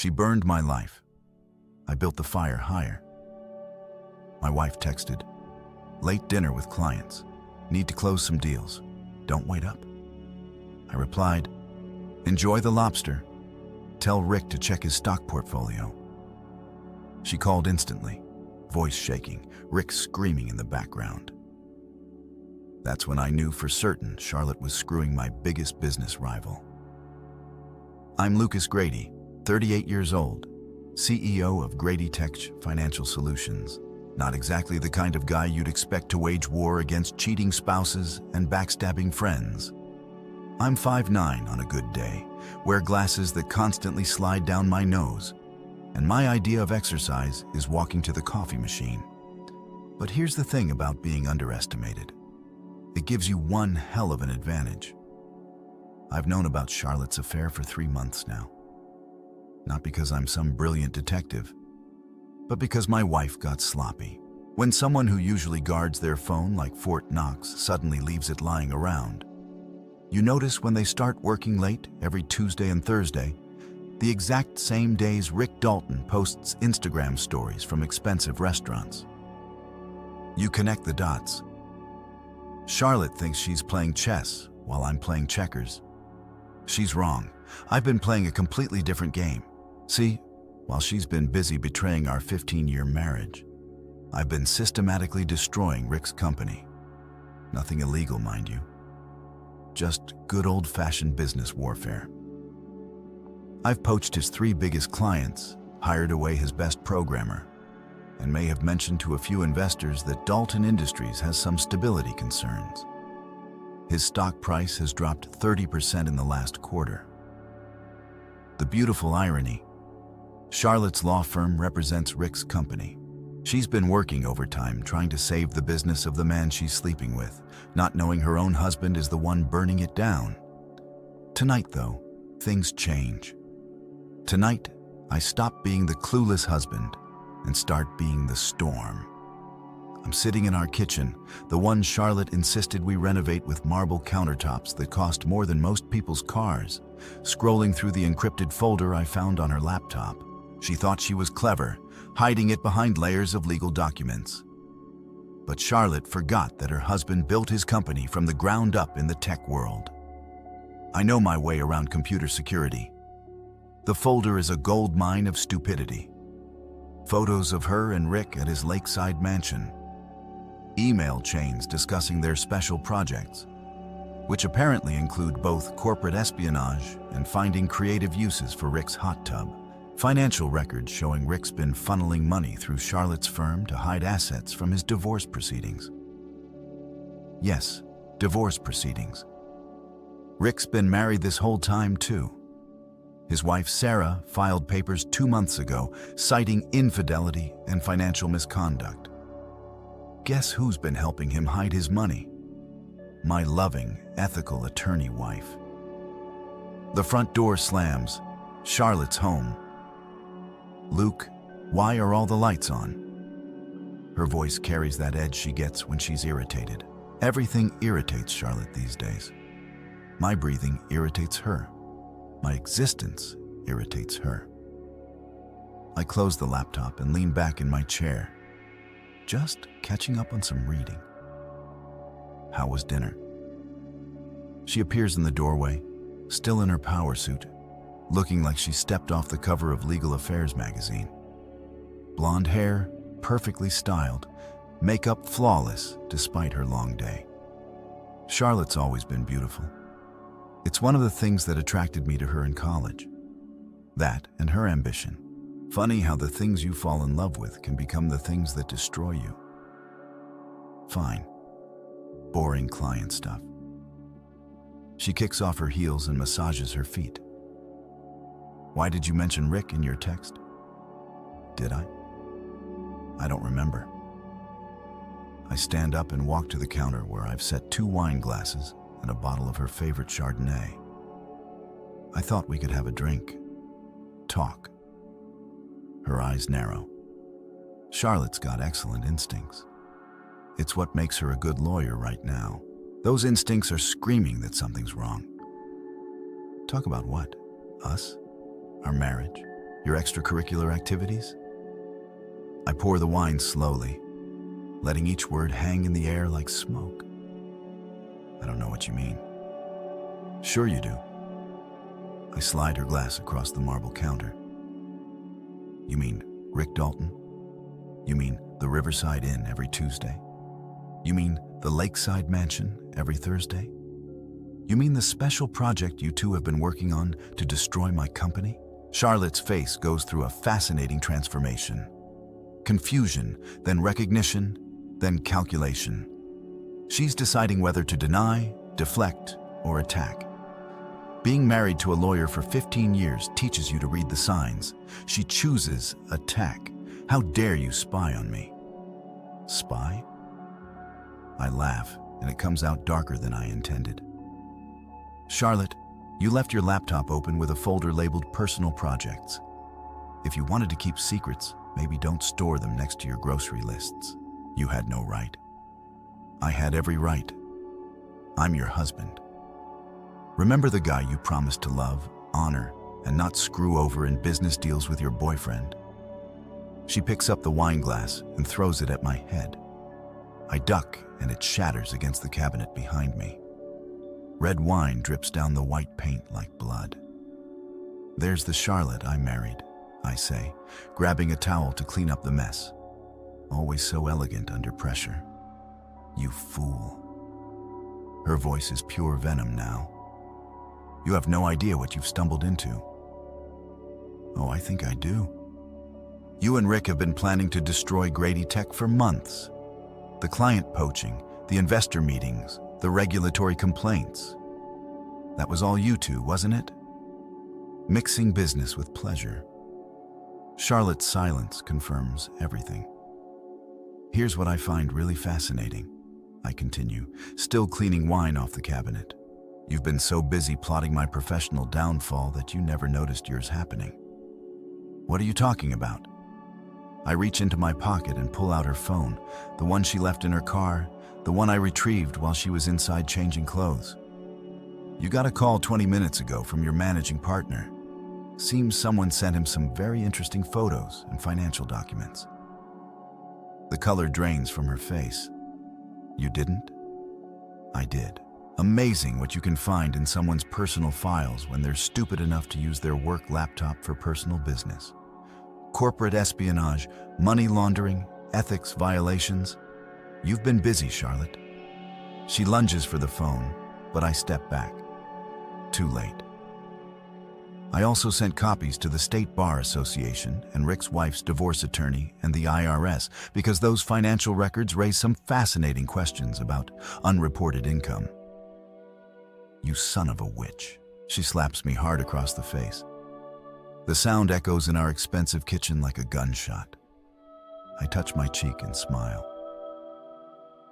She burned my life. I built the fire higher. My wife texted, "Late dinner with clients. Need to close some deals. Don't wait up." I replied, "Enjoy the lobster. Tell Rick to check his stock portfolio." She called instantly, voice shaking, Rick screaming in the background. That's when I knew for certain Charlotte was screwing my biggest business rival. I'm Lucas Grady, 38 years old, CEO of Grady Tech Financial Solutions. Not exactly the kind of guy you'd expect to wage war against cheating spouses and backstabbing friends. I'm 5'9" on a good day, wear glasses that constantly slide down my nose, and my idea of exercise is walking to the coffee machine. But here's the thing about being underestimated. It gives you one hell of an advantage. I've known about Charlotte's affair for 3 months now. Not because I'm some brilliant detective, but because my wife got sloppy. When someone who usually guards their phone like Fort Knox suddenly leaves it lying around, you notice when they start working late every Tuesday and Thursday, the exact same days Rick Dalton posts Instagram stories from expensive restaurants. You connect the dots. Charlotte thinks she's playing chess while I'm playing checkers. She's wrong. I've been playing a completely different game. See, while she's been busy betraying our 15-year marriage, I've been systematically destroying Rick's company. Nothing illegal, mind you. Just good old-fashioned business warfare. I've poached his 3 biggest clients, hired away his best programmer, and may have mentioned to a few investors that Dalton Industries has some stability concerns. His stock price has dropped 30% in the last quarter. The beautiful irony: Charlotte's law firm represents Rick's company. She's been working overtime trying to save the business of the man she's sleeping with, not knowing her own husband is the one burning it down. Tonight, though, things change. Tonight, I stop being the clueless husband and start being the storm. I'm sitting in our kitchen, the one Charlotte insisted we renovate with marble countertops that cost more than most people's cars, scrolling through the encrypted folder I found on her laptop. She thought she was clever, hiding it behind layers of legal documents. But Charlotte forgot that her husband built his company from the ground up in the tech world. I know my way around computer security. The folder is a gold mine of stupidity. Photos of her and Rick at his lakeside mansion. Email chains discussing their special projects, which apparently include both corporate espionage and finding creative uses for Rick's hot tub. Financial records showing Rick's been funneling money through Charlotte's firm to hide assets from his divorce proceedings. Yes, divorce proceedings. Rick's been married this whole time too. His wife Sarah filed papers 2 months ago citing infidelity and financial misconduct. Guess who's been helping him hide his money? My loving, ethical attorney wife. The front door slams. Charlotte's home. "Luke, why are all the lights on?" Her voice carries that edge she gets when she's irritated. Everything irritates Charlotte these days. My breathing irritates her. My existence irritates her. I close the laptop and lean back in my chair, just catching up on some reading. How was dinner? She appears in the doorway, still in her power suit, looking like she stepped off the cover of Legal Affairs magazine. Blonde hair, perfectly styled, makeup flawless despite her long day. Charlotte's always been beautiful. It's one of the things that attracted me to her in college. That and her ambition. Funny how the things you fall in love with can become the things that destroy you. Fine. Boring client stuff. She kicks off her heels and massages her feet. "Why did you mention Rick in your text?" Did I? I don't remember. I stand up and walk to the counter where I've set 2 wine glasses and a bottle of her favorite Chardonnay. I thought we could have a drink. Talk. Her eyes narrow. Charlotte's got excellent instincts. It's what makes her a good lawyer right now. Those instincts are screaming that something's wrong. Talk about what? Us? Our marriage? Your extracurricular activities? I pour the wine slowly, letting each word hang in the air like smoke. I don't know what you mean. Sure you do. I slide her glass across the marble counter. You mean Rick Dalton? You mean the Riverside Inn every Tuesday? You mean the Lakeside Mansion every Thursday? You mean the special project you two have been working on to destroy my company? Charlotte's face goes through a fascinating transformation. Confusion, then recognition, then calculation. She's deciding whether to deny, deflect, or attack. Being married to a lawyer for 15 years teaches you to read the signs. She chooses attack. How dare you spy on me? Spy? I laugh, and it comes out darker than I intended. Charlotte, you left your laptop open with a folder labeled Personal Projects. If you wanted to keep secrets, maybe don't store them next to your grocery lists. You had no right. I had every right. I'm your husband. Remember the guy you promised to love, honor, and not screw over in business deals with your boyfriend? She picks up the wine glass and throws it at my head. I duck, and it shatters against the cabinet behind me. Red wine drips down the white paint like blood. There's the Charlotte I married, I say, grabbing a towel to clean up the mess. Always so elegant under pressure. You fool. Her voice is pure venom now. You have no idea what you've stumbled into. Oh, I think I do. You and Rick have been planning to destroy Grady Tech for months. The client poaching, the investor meetings, the regulatory complaints. That was all you two, wasn't it? Mixing business with pleasure. Charlotte's silence confirms everything. Here's what I find really fascinating, I continue, still cleaning wine off the cabinet. You've been so busy plotting my professional downfall that you never noticed yours happening. What are you talking about? I reach into my pocket and pull out her phone, the one she left in her car, the one I retrieved while she was inside changing clothes. You got a call 20 minutes ago from your managing partner. Seems someone sent him some very interesting photos and financial documents. The color drains from her face. You didn't? I did. Amazing what you can find in someone's personal files when they're stupid enough to use their work laptop for personal business. Corporate espionage, money laundering, ethics violations. You've been busy, Charlotte. She lunges for the phone, but I step back. Too late. I also sent copies to the State Bar Association and Rick's wife's divorce attorney and the IRS because those financial records raise some fascinating questions about unreported income. You son of a witch. She slaps me hard across the face. The sound echoes in our expensive kitchen like a gunshot. I touch my cheek and smile.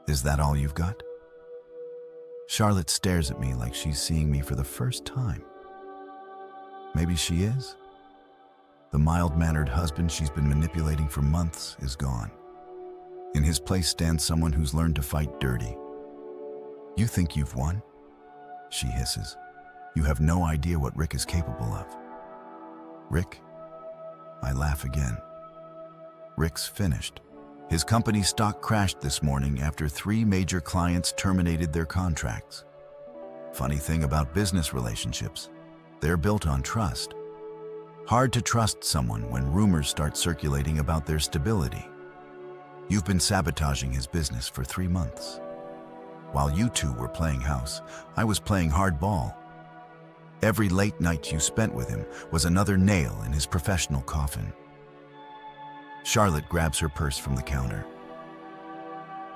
Is that all you've got? Charlotte stares at me like she's seeing me for the first time. Maybe she is. The mild-mannered husband she's been manipulating for months is gone. In his place stands someone who's learned to fight dirty. You think you've won? She hisses. You have no idea what Rick is capable of. Rick? I laugh again. Rick's finished. His company's stock crashed this morning after 3 major clients terminated their contracts. Funny thing about business relationships, they're built on trust. Hard to trust someone when rumors start circulating about their stability. You've been sabotaging his business for 3 months. While you two were playing house, I was playing hardball. Every late night you spent with him was another nail in his professional coffin. Charlotte grabs her purse from the counter.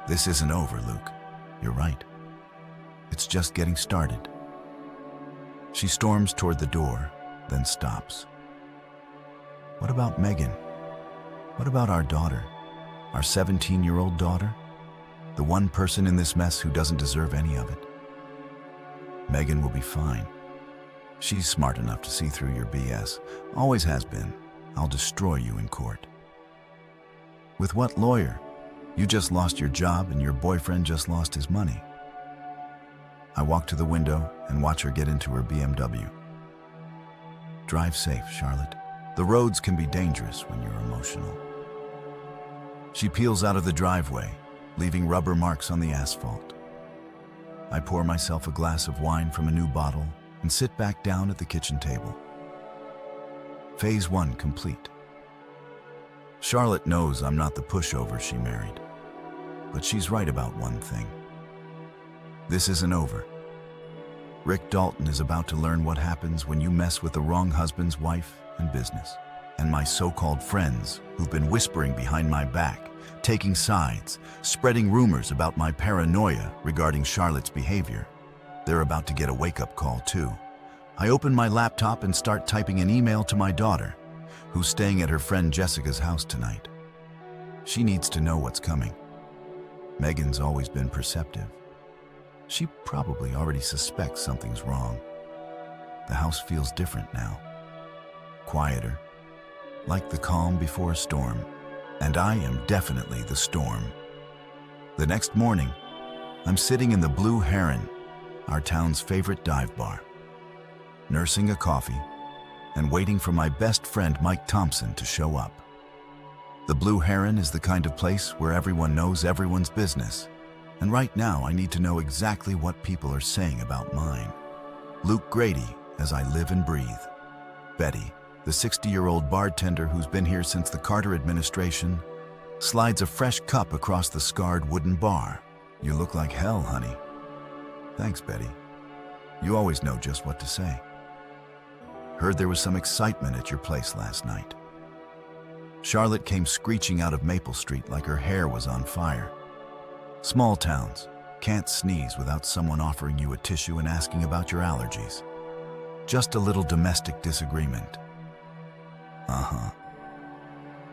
This isn't over, Luke. You're right. It's just getting started. She storms toward the door, then stops. What about Megan? What about our daughter? Our 17-year-old daughter? The one person in this mess who doesn't deserve any of it. Megan will be fine. She's smart enough to see through your BS. Always has been. I'll destroy you in court. With what lawyer? You just lost your job and your boyfriend just lost his money. I walk to the window and watch her get into her BMW. Drive safe, Charlotte. The roads can be dangerous when you're emotional. She peels out of the driveway, leaving rubber marks on the asphalt. I pour myself a glass of wine from a new bottle and sit back down at the kitchen table. Phase 1 complete. Charlotte knows I'm not the pushover she married, but she's right about one thing. This isn't over. Rick Dalton is about to learn what happens when you mess with the wrong husband's wife and business. And my so-called friends who've been whispering behind my back, taking sides, spreading rumors about my paranoia regarding Charlotte's behavior. They're about to get a wake-up call too. I open my laptop and start typing an email to my daughter, who's staying at her friend Jessica's house tonight. She needs to know what's coming. Megan's always been perceptive. She probably already suspects something's wrong. The house feels different now. Quieter, like the calm before a storm. And I am definitely the storm. The next morning, I'm sitting in the Blue Heron, our town's favorite dive bar, nursing a coffee and waiting for my best friend Mike Thompson to show up. The Blue Heron is the kind of place where everyone knows everyone's business. And right now, I need to know exactly what people are saying about mine. Luke Grady, as I live and breathe. Betty, the 60-year-old bartender who's been here since the Carter administration, slides a fresh cup across the scarred wooden bar. You look like hell, honey. Thanks, Betty. You always know just what to say. Heard there was some excitement at your place last night. Charlotte came screeching out of Maple Street like her hair was on fire. Small towns can't sneeze without someone offering you a tissue and asking about your allergies. Just a little domestic disagreement.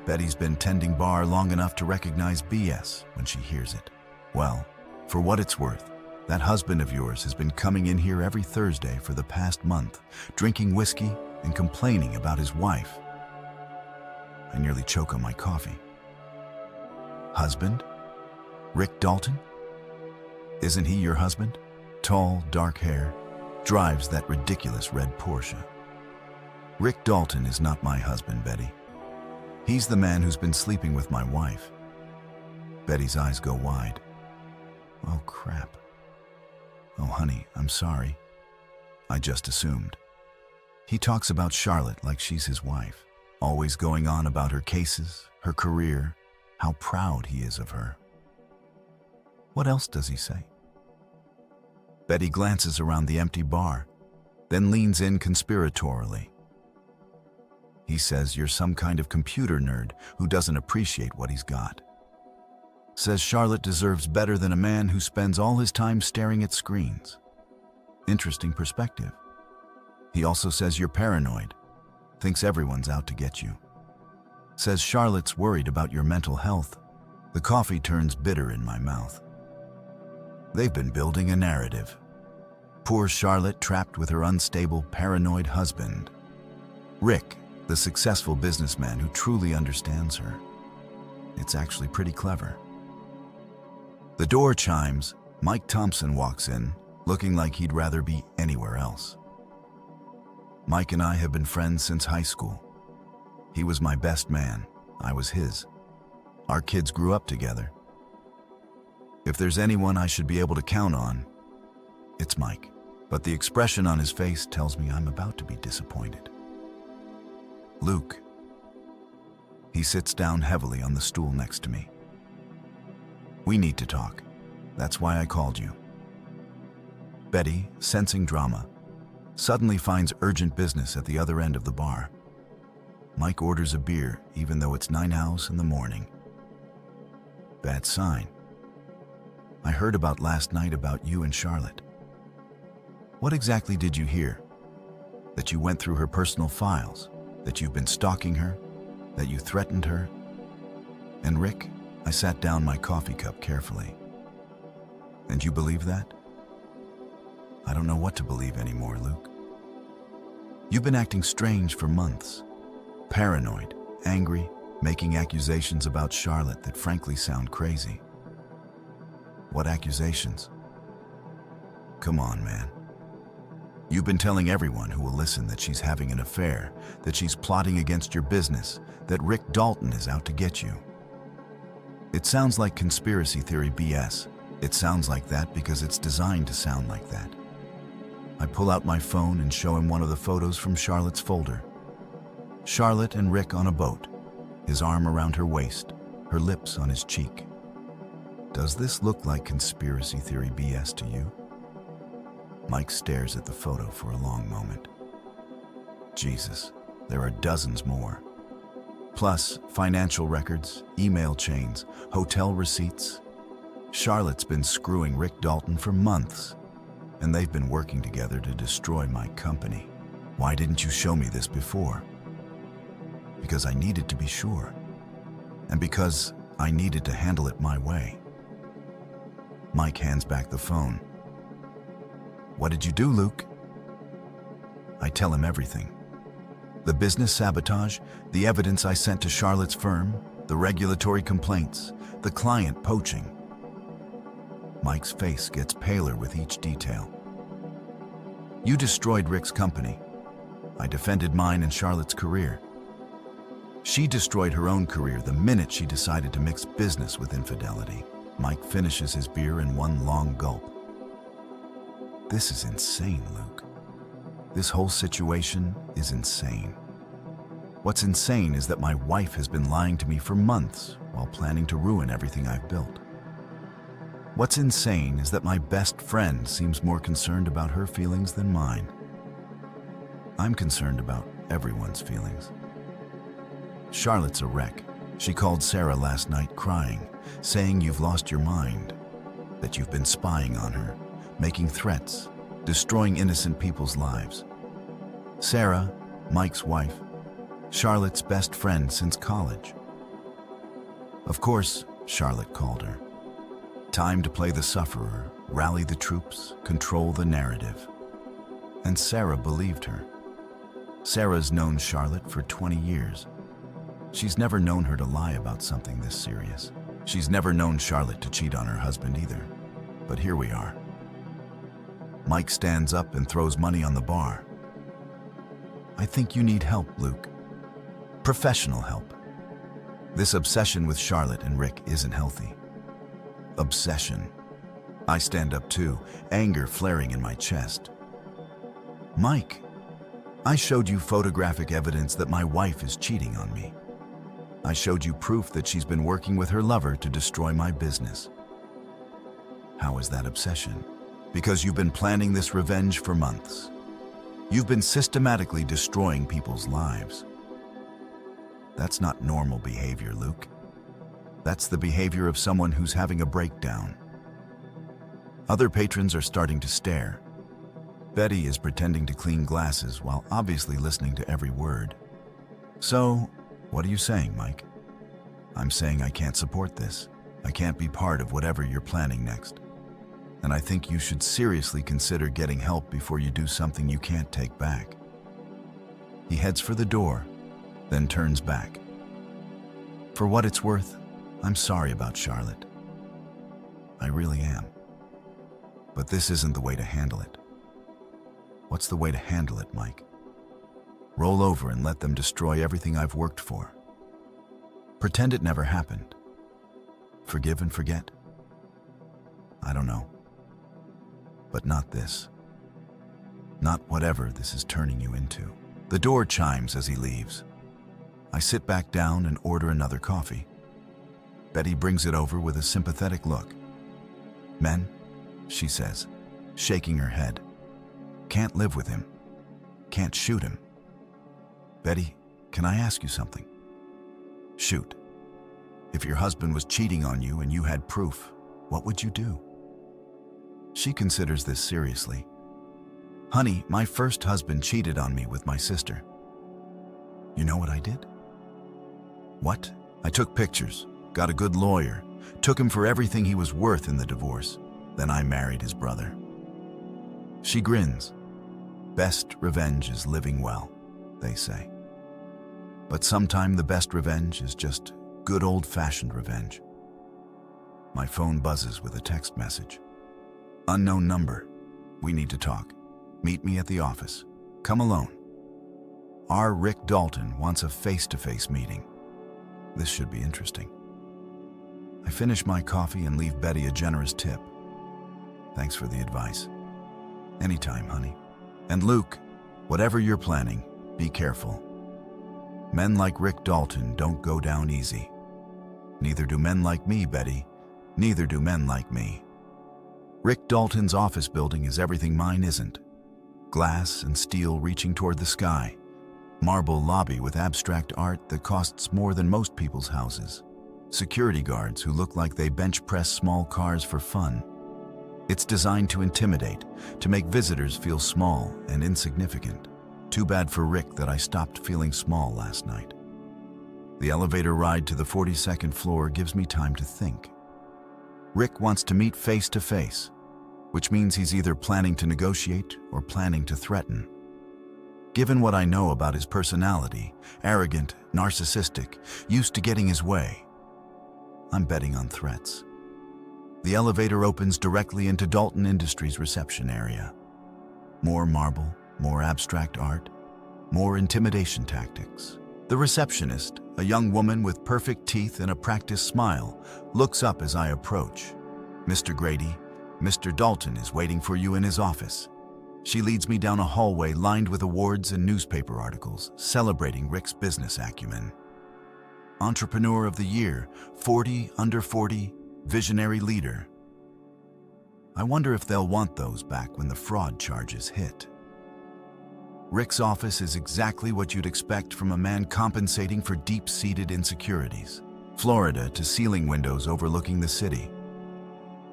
Betty's been tending bar long enough to recognize BS when she hears it. Well, for what it's worth, that husband of yours has been coming in here every Thursday for the past month, drinking whiskey and complaining about his wife. I nearly choke on my coffee. Husband? Rick Dalton? Isn't he your husband? Tall, dark hair, drives that ridiculous red Porsche. Rick Dalton is not my husband, Betty. He's the man who's been sleeping with my wife. Betty's eyes go wide. Oh, crap. Oh, honey, I'm sorry. I just assumed. He talks about Charlotte like she's his wife, always going on about her cases, her career, how proud he is of her. What else does he say? Betty glances around the empty bar, then leans in conspiratorially. He says you're some kind of computer nerd who doesn't appreciate what he's got. Says Charlotte deserves better than a man who spends all his time staring at screens. Interesting perspective. He also says you're paranoid, thinks everyone's out to get you. Says Charlotte's worried about your mental health. The coffee turns bitter in my mouth. They've been building a narrative. Poor Charlotte trapped with her unstable, paranoid husband. Rick, the successful businessman who truly understands her. It's actually pretty clever. The door chimes. Mike Thompson walks in, looking like he'd rather be anywhere else. Mike and I have been friends since high school. He was my best man. I was his. Our kids grew up together. If there's anyone I should be able to count on, it's Mike. But the expression on his face tells me I'm about to be disappointed. Luke. He sits down heavily on the stool next to me. We need to talk. That's why I called you. Betty, sensing drama, suddenly finds urgent business at the other end of the bar. Mike orders a beer, even though it's 9 hours in the morning. Bad sign. I heard about last night about you and Charlotte. What exactly did you hear? That you went through her personal files? That you've been stalking her? That you threatened her? And Rick, I sat down my coffee cup carefully. And you believe that? I don't know what to believe anymore, Luke. You've been acting strange for months. Paranoid, angry, making accusations about Charlotte that frankly sound crazy. What accusations? Come on, man. You've been telling everyone who will listen that she's having an affair, that she's plotting against your business, that Rick Dalton is out to get you. It sounds like conspiracy theory BS. It sounds like that because it's designed to sound like that. I pull out my phone and show him one of the photos from Charlotte's folder. Charlotte and Rick on a boat, his arm around her waist, her lips on his cheek. Does this look like conspiracy theory BS to you? Mike stares at the photo for a long moment. Jesus, there are dozens more. Plus, financial records, email chains, hotel receipts. Charlotte's been screwing Rick Dalton for months, and they've been working together to destroy my company. Why didn't you show me this before? Because I needed to be sure, and because I needed to handle it my way. Mike hands back the phone. What did you do, Luke? I tell him everything. The business sabotage, the evidence I sent to Charlotte's firm, the regulatory complaints, the client poaching. Mike's face gets paler with each detail. You destroyed Rick's company. I defended mine and Charlotte's career. She destroyed her own career the minute she decided to mix business with infidelity. Mike finishes his beer in one long gulp. This is insane, Luke. This whole situation is insane. What's insane is that my wife has been lying to me for months while planning to ruin everything I've built. What's insane is that my best friend seems more concerned about her feelings than mine. I'm concerned about everyone's feelings. Charlotte's a wreck. She called Sarah last night crying, saying you've lost your mind, that you've been spying on her, making threats, destroying innocent people's lives. Sarah, Mike's wife, Charlotte's best friend since college. Of course, Charlotte called her. Time to play the sufferer, rally the troops, control the narrative. And Sarah believed her. Sarah's known Charlotte for 20 years. She's never known her to lie about something this serious. She's never known Charlotte to cheat on her husband either. But here we are. Mike stands up and throws money on the bar. I think you need help, Luke. Professional help. This obsession with Charlotte and Rick isn't healthy. Obsession. I stand up too, anger flaring in my chest. Mike, I showed you photographic evidence that my wife is cheating on me. I showed you proof that she's been working with her lover to destroy my business. How is that obsession? Because you've been planning this revenge for months. You've been systematically destroying people's lives. That's not normal behavior, Luke. That's the behavior of someone who's having a breakdown. Other patrons are starting to stare. Betty is pretending to clean glasses while obviously listening to every word. So, what are you saying, Mike? I'm saying I can't support this. I can't be part of whatever you're planning next. And I think you should seriously consider getting help before you do something you can't take back. He heads for the door, then turns back. For what it's worth, I'm sorry about Charlotte. I really am. But this isn't the way to handle it. What's the way to handle it, Mike? Roll over and let them destroy everything I've worked for. Pretend it never happened. Forgive and forget? I don't know. But not this. Not whatever this is turning you into. The door chimes as he leaves. I sit back down and order another coffee. Betty brings it over with a sympathetic look. Men, she says, shaking her head. Can't live with him. Can't shoot him. Betty, can I ask you something? Shoot. If your husband was cheating on you and you had proof, what would you do? She considers this seriously. Honey, my first husband cheated on me with my sister. You know what I did? What? I took pictures, got a good lawyer, took him for everything he was worth in the divorce. Then I married his brother. She grins. Best revenge is living well, they say. But sometime the best revenge is just good old-fashioned revenge. My phone buzzes with a text message. Unknown number. We need to talk. Meet me at the office. Come alone. Our Rick Dalton wants a face-to-face meeting. This should be interesting. I finish my coffee and leave Betty a generous tip. Thanks for the advice. Anytime, honey. And Luke, whatever you're planning, be careful. Men like Rick Dalton don't go down easy. Neither do men like me, Betty. Neither do men like me. Rick Dalton's office building is everything mine isn't. Glass and steel reaching toward the sky. Marble lobby with abstract art that costs more than most people's houses. Security guards who look like they bench press small cars for fun. It's designed to intimidate, to make visitors feel small and insignificant. Too bad for Rick that I stopped feeling small last night. The elevator ride to the 42nd floor gives me time to think. Rick wants to meet face to face, which means he's either planning to negotiate or planning to threaten. Given what I know about his personality, arrogant, narcissistic, used to getting his way, I'm betting on threats. The elevator opens directly into Dalton Industries' reception area. More marble, more abstract art, more intimidation tactics. The receptionist, a young woman with perfect teeth and a practiced smile, looks up as I approach. "Mr. Grady, Mr. Dalton is waiting for you in his office." She leads me down a hallway lined with awards and newspaper articles celebrating Rick's business acumen. Entrepreneur of the Year, 40 under 40, visionary leader. I wonder if they'll want those back when the fraud charges hit. Rick's office is exactly what you'd expect from a man compensating for deep-seated insecurities. Florida to ceiling windows overlooking the city.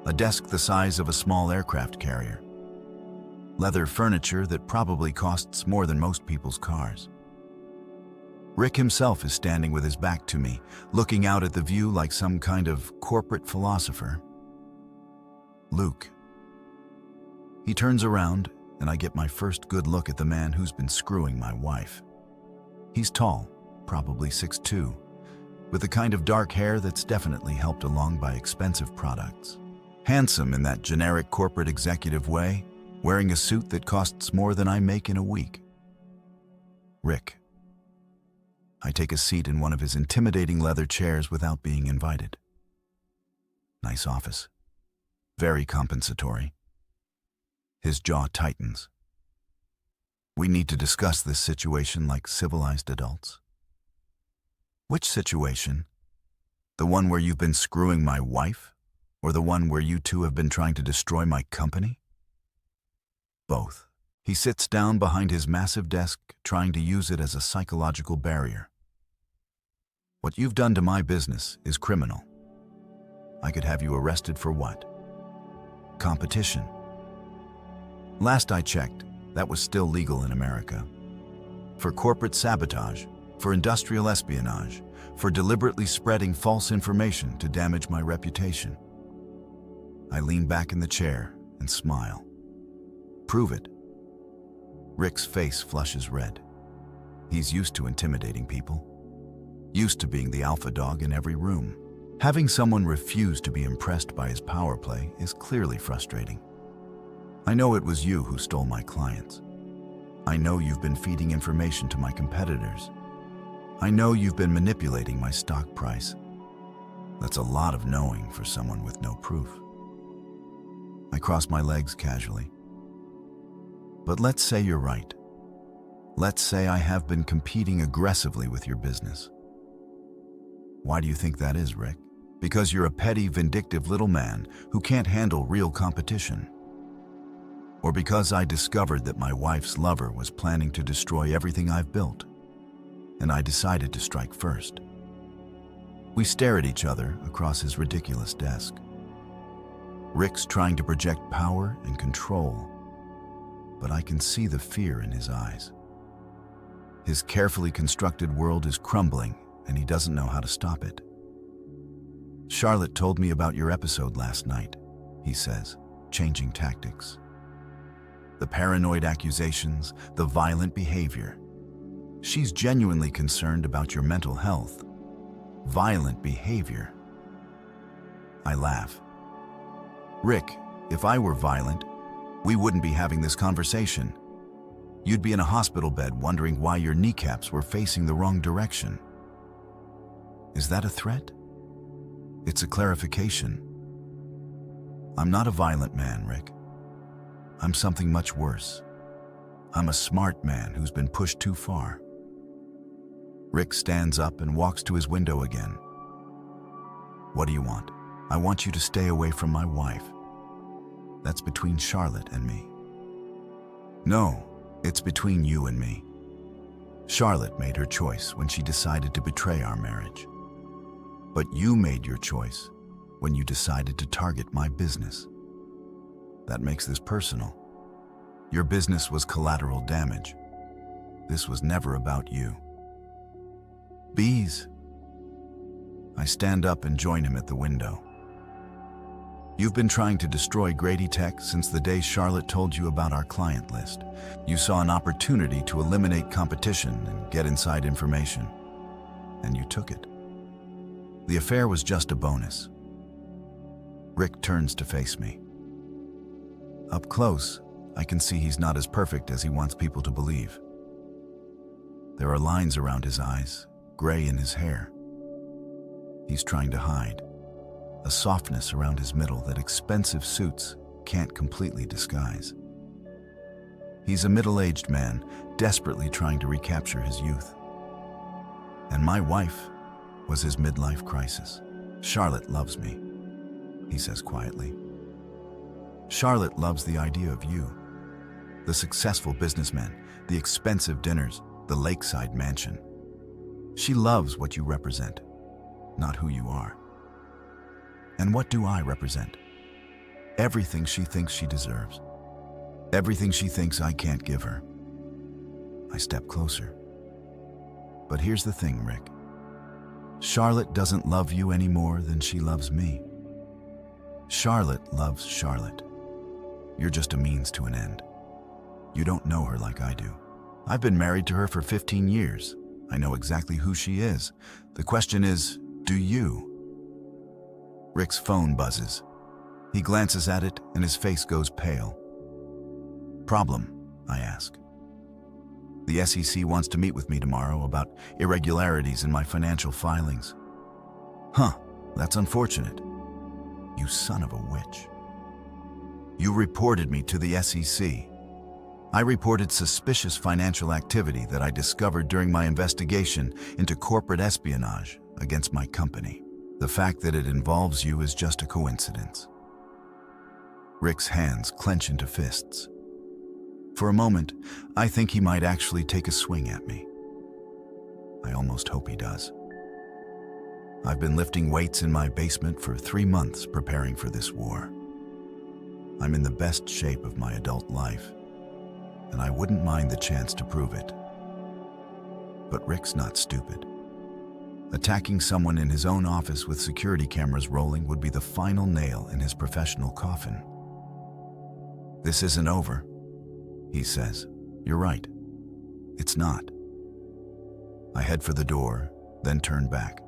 A desk the size of a small aircraft carrier. Leather furniture that probably costs more than most people's cars. Rick himself is standing with his back to me, looking out at the view like some kind of corporate philosopher. Luke. He turns around, and I get my first good look at the man who's been screwing my wife. He's tall, probably 6'2", with the kind of dark hair that's definitely helped along by expensive products. Handsome in that generic corporate executive way, wearing a suit that costs more than I make in a week. Rick. I take a seat in one of his intimidating leather chairs without being invited. Nice office. Very compensatory. His jaw tightens. We need to discuss this situation like civilized adults. Which situation? The one where you've been screwing my wife? Or the one where you two have been trying to destroy my company? Both. He sits down behind his massive desk, trying to use it as a psychological barrier. What you've done to my business is criminal. I could have you arrested for what? Competition. Last I checked, that was still legal in America. For corporate sabotage, for industrial espionage, for deliberately spreading false information to damage my reputation. I lean back in the chair and smile. Prove it. Rick's face flushes red. He's used to intimidating people. Used to being the alpha dog in every room. Having someone refuse to be impressed by his power play is clearly frustrating. I know it was you who stole my clients. I know you've been feeding information to my competitors. I know you've been manipulating my stock price. That's a lot of knowing for someone with no proof. I cross my legs casually. But let's say you're right. Let's say I have been competing aggressively with your business. Why do you think that is, Rick? Because you're a petty, vindictive little man who can't handle real competition? Or because I discovered that my wife's lover was planning to destroy everything I've built, and I decided to strike first? We stare at each other across his ridiculous desk. Rick's trying to project power and control, but I can see the fear in his eyes. His carefully constructed world is crumbling, and he doesn't know how to stop it. Charlotte told me about your episode last night, he says, changing tactics. The paranoid accusations, the violent behavior. She's genuinely concerned about your mental health. Violent behavior. I laugh. Rick, if I were violent, we wouldn't be having this conversation. You'd be in a hospital bed wondering why your kneecaps were facing the wrong direction. Is that a threat? It's a clarification. I'm not a violent man, Rick. I'm something much worse. I'm a smart man who's been pushed too far. Rick stands up and walks to his window again. What do you want? I want you to stay away from my wife. That's between Charlotte and me. No, it's between you and me. Charlotte made her choice when she decided to betray our marriage. But you made your choice when you decided to target my business. That makes this personal. Your business was collateral damage. This was never about you. Bees. I stand up and join him at the window. You've been trying to destroy Grady Tech since the day Charlotte told you about our client list. You saw an opportunity to eliminate competition and get inside information, and you took it. The affair was just a bonus. Rick turns to face me. Up close, I can see he's not as perfect as he wants people to believe. There are lines around his eyes, gray in his hair. He's trying to hide. A softness around his middle that expensive suits can't completely disguise. He's a middle-aged man, desperately trying to recapture his youth. And my wife was his midlife crisis. Charlotte loves me, he says quietly. Charlotte loves the idea of you. The successful businessman, the expensive dinners, the lakeside mansion. She loves what you represent, not who you are. And what do I represent? Everything she thinks she deserves. Everything she thinks I can't give her. I step closer. But here's the thing, Rick. Charlotte doesn't love you any more than she loves me. Charlotte loves Charlotte. You're just a means to an end. You don't know her like I do. I've been married to her for 15 years. I know exactly who she is. The question is, do you? Rick's phone buzzes. He glances at it and his face goes pale. Problem? I ask. The SEC wants to meet with me tomorrow about irregularities in my financial filings. Huh, that's unfortunate. You son of a witch. You reported me to the SEC. I reported suspicious financial activity that I discovered during my investigation into corporate espionage against my company. The fact that it involves you is just a coincidence. Rick's hands clench into fists. For a moment, I think he might actually take a swing at me. I almost hope he does. I've been lifting weights in my basement for 3 months preparing for this war. I'm in the best shape of my adult life, and I wouldn't mind the chance to prove it. But Rick's not stupid. Attacking someone in his own office with security cameras rolling would be the final nail in his professional coffin. This isn't over, he says. You're right. It's not. I head for the door, then turn back.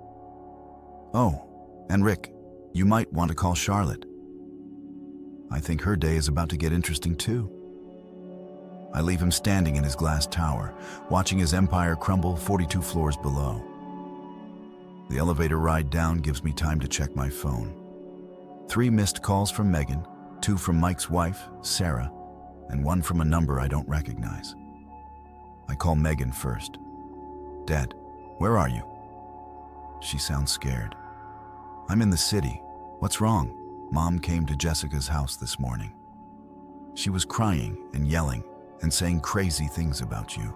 Oh, and Rick, you might want to call Charlotte. I think her day is about to get interesting too. I leave him standing in his glass tower, watching his empire crumble 42 floors below. The elevator ride down gives me time to check my phone. 3 missed calls from Megan, 2 from Mike's wife, Sarah, and 1 from a number I don't recognize. I call Megan first. Dad, where are you? She sounds scared. I'm in the city. What's wrong? Mom came to Jessica's house this morning. She was crying and yelling and saying crazy things about you.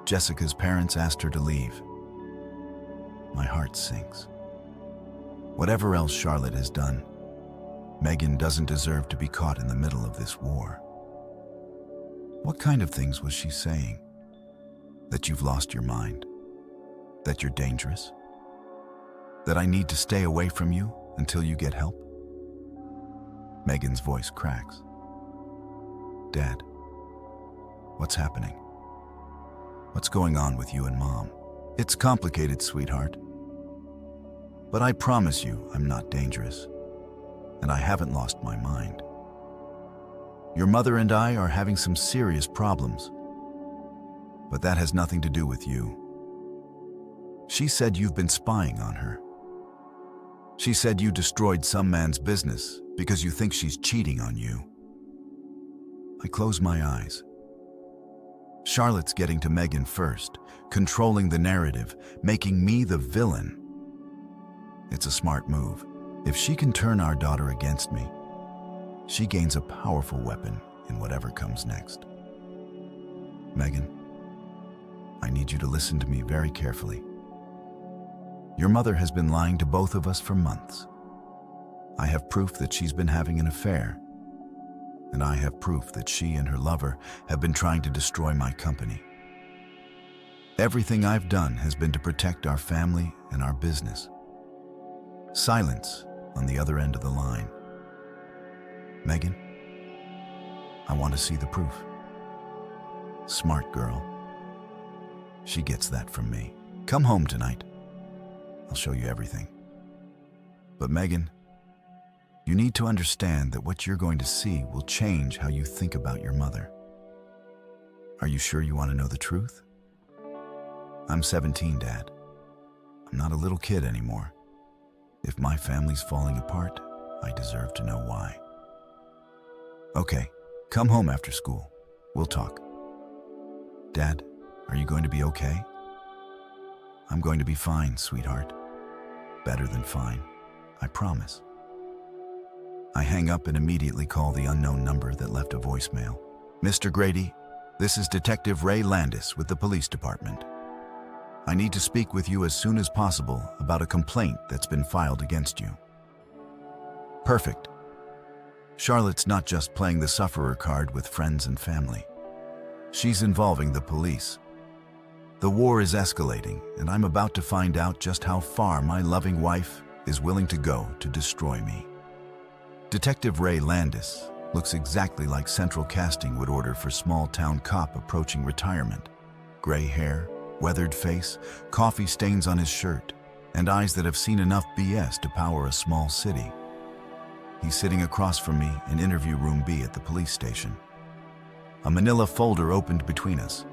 Jessica's parents asked her to leave. My heart sinks. Whatever else Charlotte has done, Megan doesn't deserve to be caught in the middle of this war. What kind of things was she saying? That you've lost your mind? That you're dangerous? That I need to stay away from you until you get help? Megan's voice cracks. Dad, what's happening? What's going on with you and Mom? It's complicated, sweetheart. But I promise you I'm not dangerous, and I haven't lost my mind. Your mother and I are having some serious problems. But that has nothing to do with you. She said you've been spying on her. She said you destroyed some man's business because you think she's cheating on you. I close my eyes. Charlotte's getting to Megan first, controlling the narrative, making me the villain. It's a smart move. If she can turn our daughter against me, she gains a powerful weapon in whatever comes next. Megan, I need you to listen to me very carefully. Your mother has been lying to both of us for months. I have proof that she's been having an affair, and I have proof that she and her lover have been trying to destroy my company. Everything I've done has been to protect our family and our business. Silence on the other end of the line. Megan, I want to see the proof. Smart girl. She gets that from me. Come home tonight. I'll show you everything. But Megan, you need to understand that what you're going to see will change how you think about your mother. Are you sure you want to know the truth? I'm 17, Dad. I'm not a little kid anymore. If my family's falling apart, I deserve to know why. Okay, come home after school. We'll talk. Dad, are you going to be okay? I'm going to be fine, sweetheart. Better than fine, I promise. I hang up and immediately call the unknown number that left a voicemail. Mr. Grady, this is Detective Ray Landis with the police department. I need to speak with you as soon as possible about a complaint that's been filed against you. Perfect. Charlotte's not just playing the sufferer card with friends and family. She's involving the police. The war is escalating, and I'm about to find out just how far my loving wife is willing to go to destroy me. Detective Ray Landis looks exactly like Central Casting would order for small-town cop approaching retirement. Gray hair, weathered face, coffee stains on his shirt, and eyes that have seen enough BS to power a small city. He's sitting across from me in interview room B at the police station. A manila folder opened between us.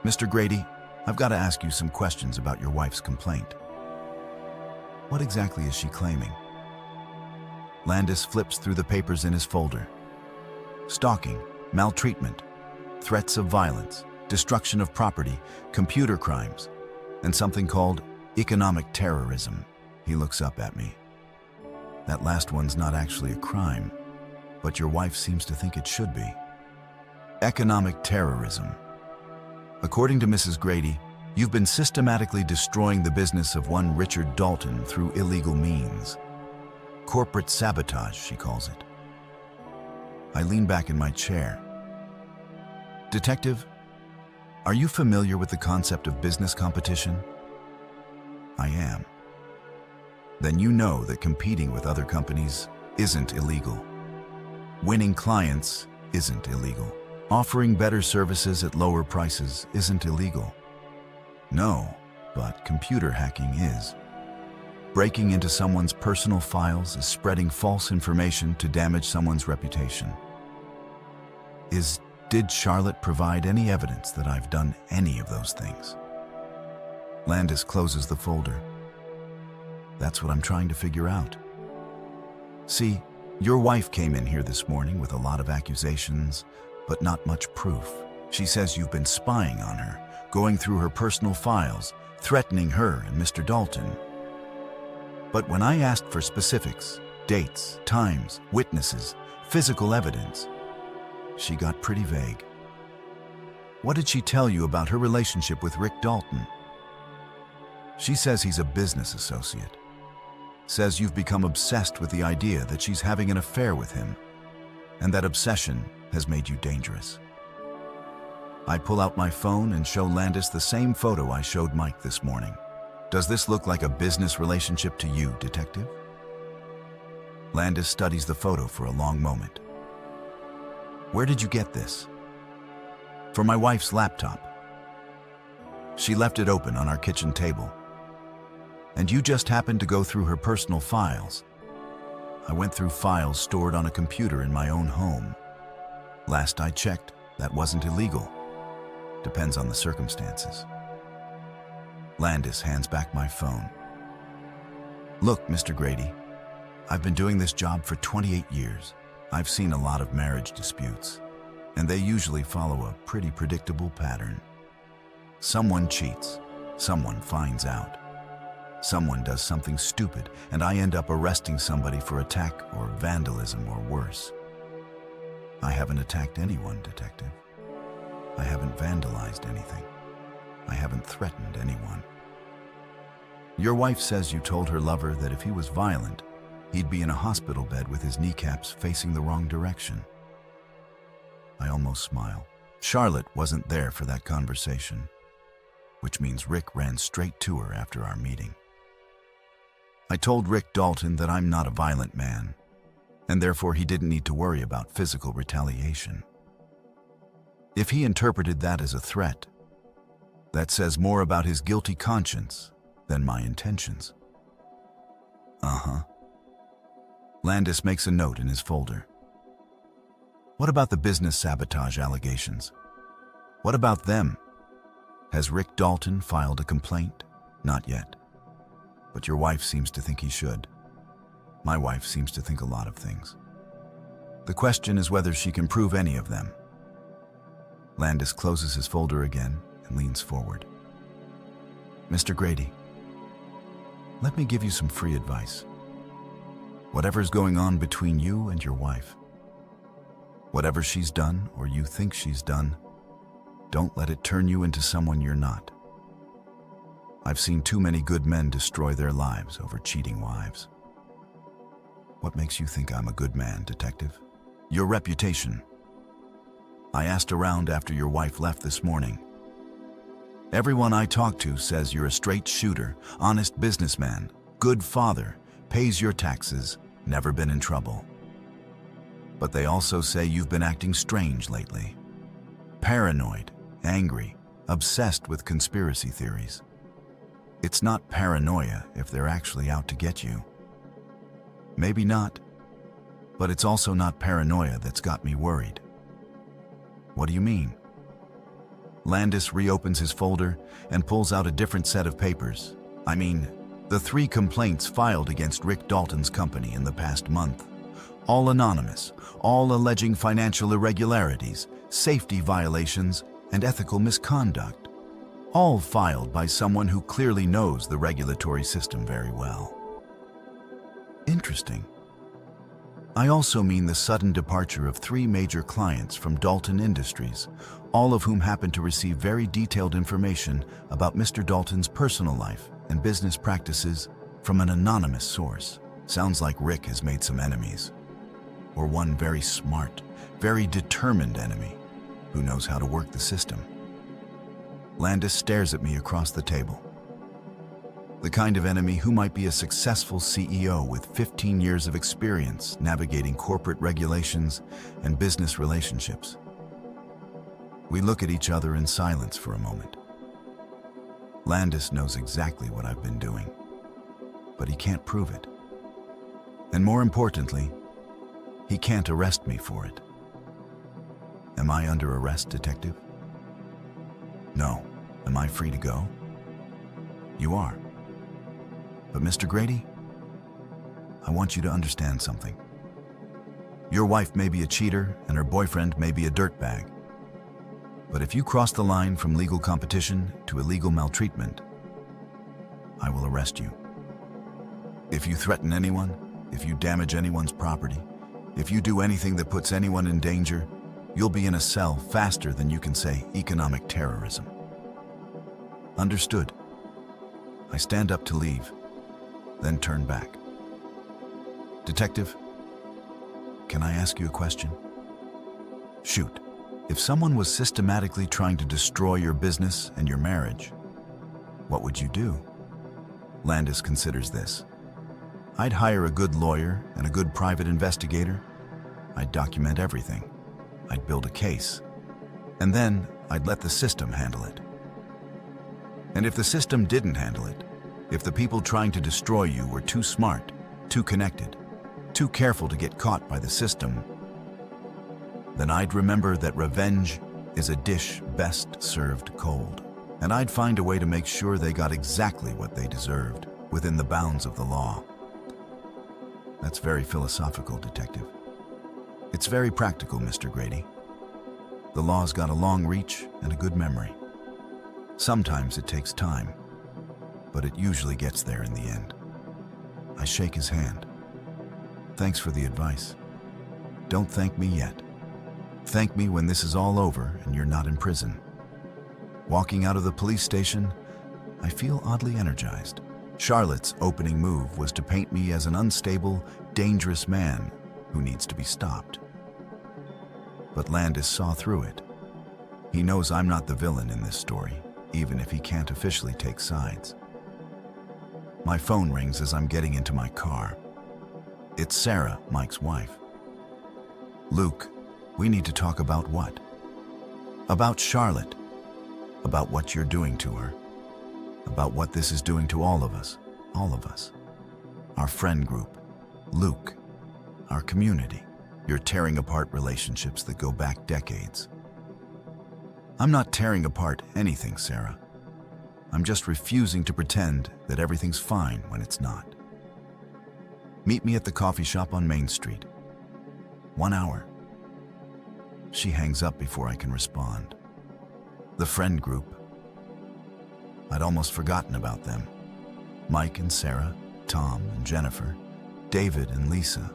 Mr. Grady, I've got to ask you some questions about your wife's complaint. What exactly is she claiming? Landis flips through the papers in his folder. Stalking, maltreatment, threats of violence, destruction of property, computer crimes, and something called economic terrorism. He looks up at me. That last one's not actually a crime, but your wife seems to think it should be. Economic terrorism. According to Mrs. Grady, you've been systematically destroying the business of one Richard Dalton through illegal means. Corporate sabotage, she calls it. I lean back in my chair. Detective, are you familiar with the concept of business competition? I am. Then you know that competing with other companies isn't illegal. Winning clients isn't illegal. Offering better services at lower prices isn't illegal. No, but computer hacking is. Breaking into someone's personal files is spreading false information to damage someone's reputation. Did Charlotte provide any evidence that I've done any of those things? Landis closes the folder. That's what I'm trying to figure out. See, your wife came in here this morning with a lot of accusations, but not much proof. She says you've been spying on her, going through her personal files, threatening her and Mr. Dalton. But when I asked for specifics, dates, times, witnesses, physical evidence, she got pretty vague. What did she tell you about her relationship with Rick Dalton? She says he's a business associate. Says you've become obsessed with the idea that she's having an affair with him, and that obsession has made you dangerous. I pull out my phone and show Landis the same photo I showed Mike this morning. Does this look like a business relationship to you, Detective? Landis studies the photo for a long moment. Where did you get this? From my wife's laptop. She left it open on our kitchen table. And you just happened to go through her personal files. I went through files stored on a computer in my own home. Last I checked, that wasn't illegal. Depends on the circumstances. Landis hands back my phone. Look, Mr. Grady, I've been doing this job for 28 years. I've seen a lot of marriage disputes, and they usually follow a pretty predictable pattern. Someone cheats, someone finds out. Someone does something stupid, and I end up arresting somebody for attack or vandalism or worse. I haven't attacked anyone, Detective. I haven't vandalized anything. I haven't threatened anyone. Your wife says you told her lover that if he was violent, he'd be in a hospital bed with his kneecaps facing the wrong direction. I almost smile. Charlotte wasn't there for that conversation, which means Rick ran straight to her after our meeting. I told Rick Dalton that I'm not a violent man, and therefore he didn't need to worry about physical retaliation. If he interpreted that as a threat, that says more about his guilty conscience than my intentions. Landis makes a note in his folder. What about the business sabotage allegations? What about them? Has Rick Dalton filed a complaint? Not yet. But your wife seems to think he should. My wife seems to think a lot of things. The question is whether she can prove any of them. Landis closes his folder again and leans forward. Mr. Grady, let me give you some free advice. Whatever's going on between you and your wife, whatever she's done or you think she's done, don't let it turn you into someone you're not. I've seen too many good men destroy their lives over cheating wives. What makes you think I'm a good man, Detective? Your reputation. I asked around after your wife left this morning. Everyone I talk to says you're a straight shooter, honest businessman, good father, pays your taxes, never been in trouble. But they also say you've been acting strange lately. Paranoid, angry, obsessed with conspiracy theories. It's not paranoia if they're actually out to get you. Maybe not, but it's also not paranoia that's got me worried. What do you mean? Landis reopens his folder and pulls out a different set of papers. I mean, the 3 complaints filed against Rick Dalton's company in the past month. All anonymous, all alleging financial irregularities, safety violations, and ethical misconduct. All filed by someone who clearly knows the regulatory system very well. Interesting. I also mean the sudden departure of 3 major clients from Dalton Industries, all of whom happen to receive very detailed information about Mr. Dalton's personal life and business practices from an anonymous source. Sounds like Rick has made some enemies. Or one very smart, very determined enemy who knows how to work the system. Landis stares at me across the table. The kind of enemy who might be a successful CEO with 15 years of experience navigating corporate regulations and business relationships. We look at each other in silence for a moment. Landis knows exactly what I've been doing, but he can't prove it. And more importantly, he can't arrest me for it. Am I under arrest, Detective? No. Am I free to go? You are. But Mr. Grady, I want you to understand something. Your wife may be a cheater and her boyfriend may be a dirtbag. But if you cross the line from legal competition to illegal maltreatment, I will arrest you. If you threaten anyone, if you damage anyone's property, if you do anything that puts anyone in danger, you'll be in a cell faster than you can say economic terrorism. Understood. I stand up to leave, then turn back. Detective, can I ask you a question? Shoot. If someone was systematically trying to destroy your business and your marriage, what would you do? Landis considers this. I'd hire a good lawyer and a good private investigator. I'd document everything. I'd build a case. And then I'd let the system handle it. And if the system didn't handle it, if the people trying to destroy you were too smart, too connected, too careful to get caught by the system, then I'd remember that revenge is a dish best served cold. And I'd find a way to make sure they got exactly what they deserved, within the bounds of the law. That's very philosophical, Detective. It's very practical, Mr. Grady. The law's got a long reach and a good memory. Sometimes it takes time, but it usually gets there in the end. I shake his hand. Thanks for the advice. Don't thank me yet. Thank me when this is all over and you're not in prison. Walking out of the police station, I feel oddly energized. Charlotte's opening move was to paint me as an unstable, dangerous man who needs to be stopped. But Landis saw through it. He knows I'm not the villain in this story, even if he can't officially take sides. My phone rings as I'm getting into my car. It's Sarah, Mike's wife. Luke, we need to talk about what? About Charlotte. About what you're doing to her. About what this is doing to all of us. All of us. Our friend group. Luke. Our community. You're tearing apart relationships that go back decades. I'm not tearing apart anything, Sarah. I'm just refusing to pretend that everything's fine when it's not. Meet me at the coffee shop on Main Street. 1 hour. She hangs up before I can respond. The friend group. I'd almost forgotten about them. Mike and Sarah, Tom and Jennifer, David and Lisa.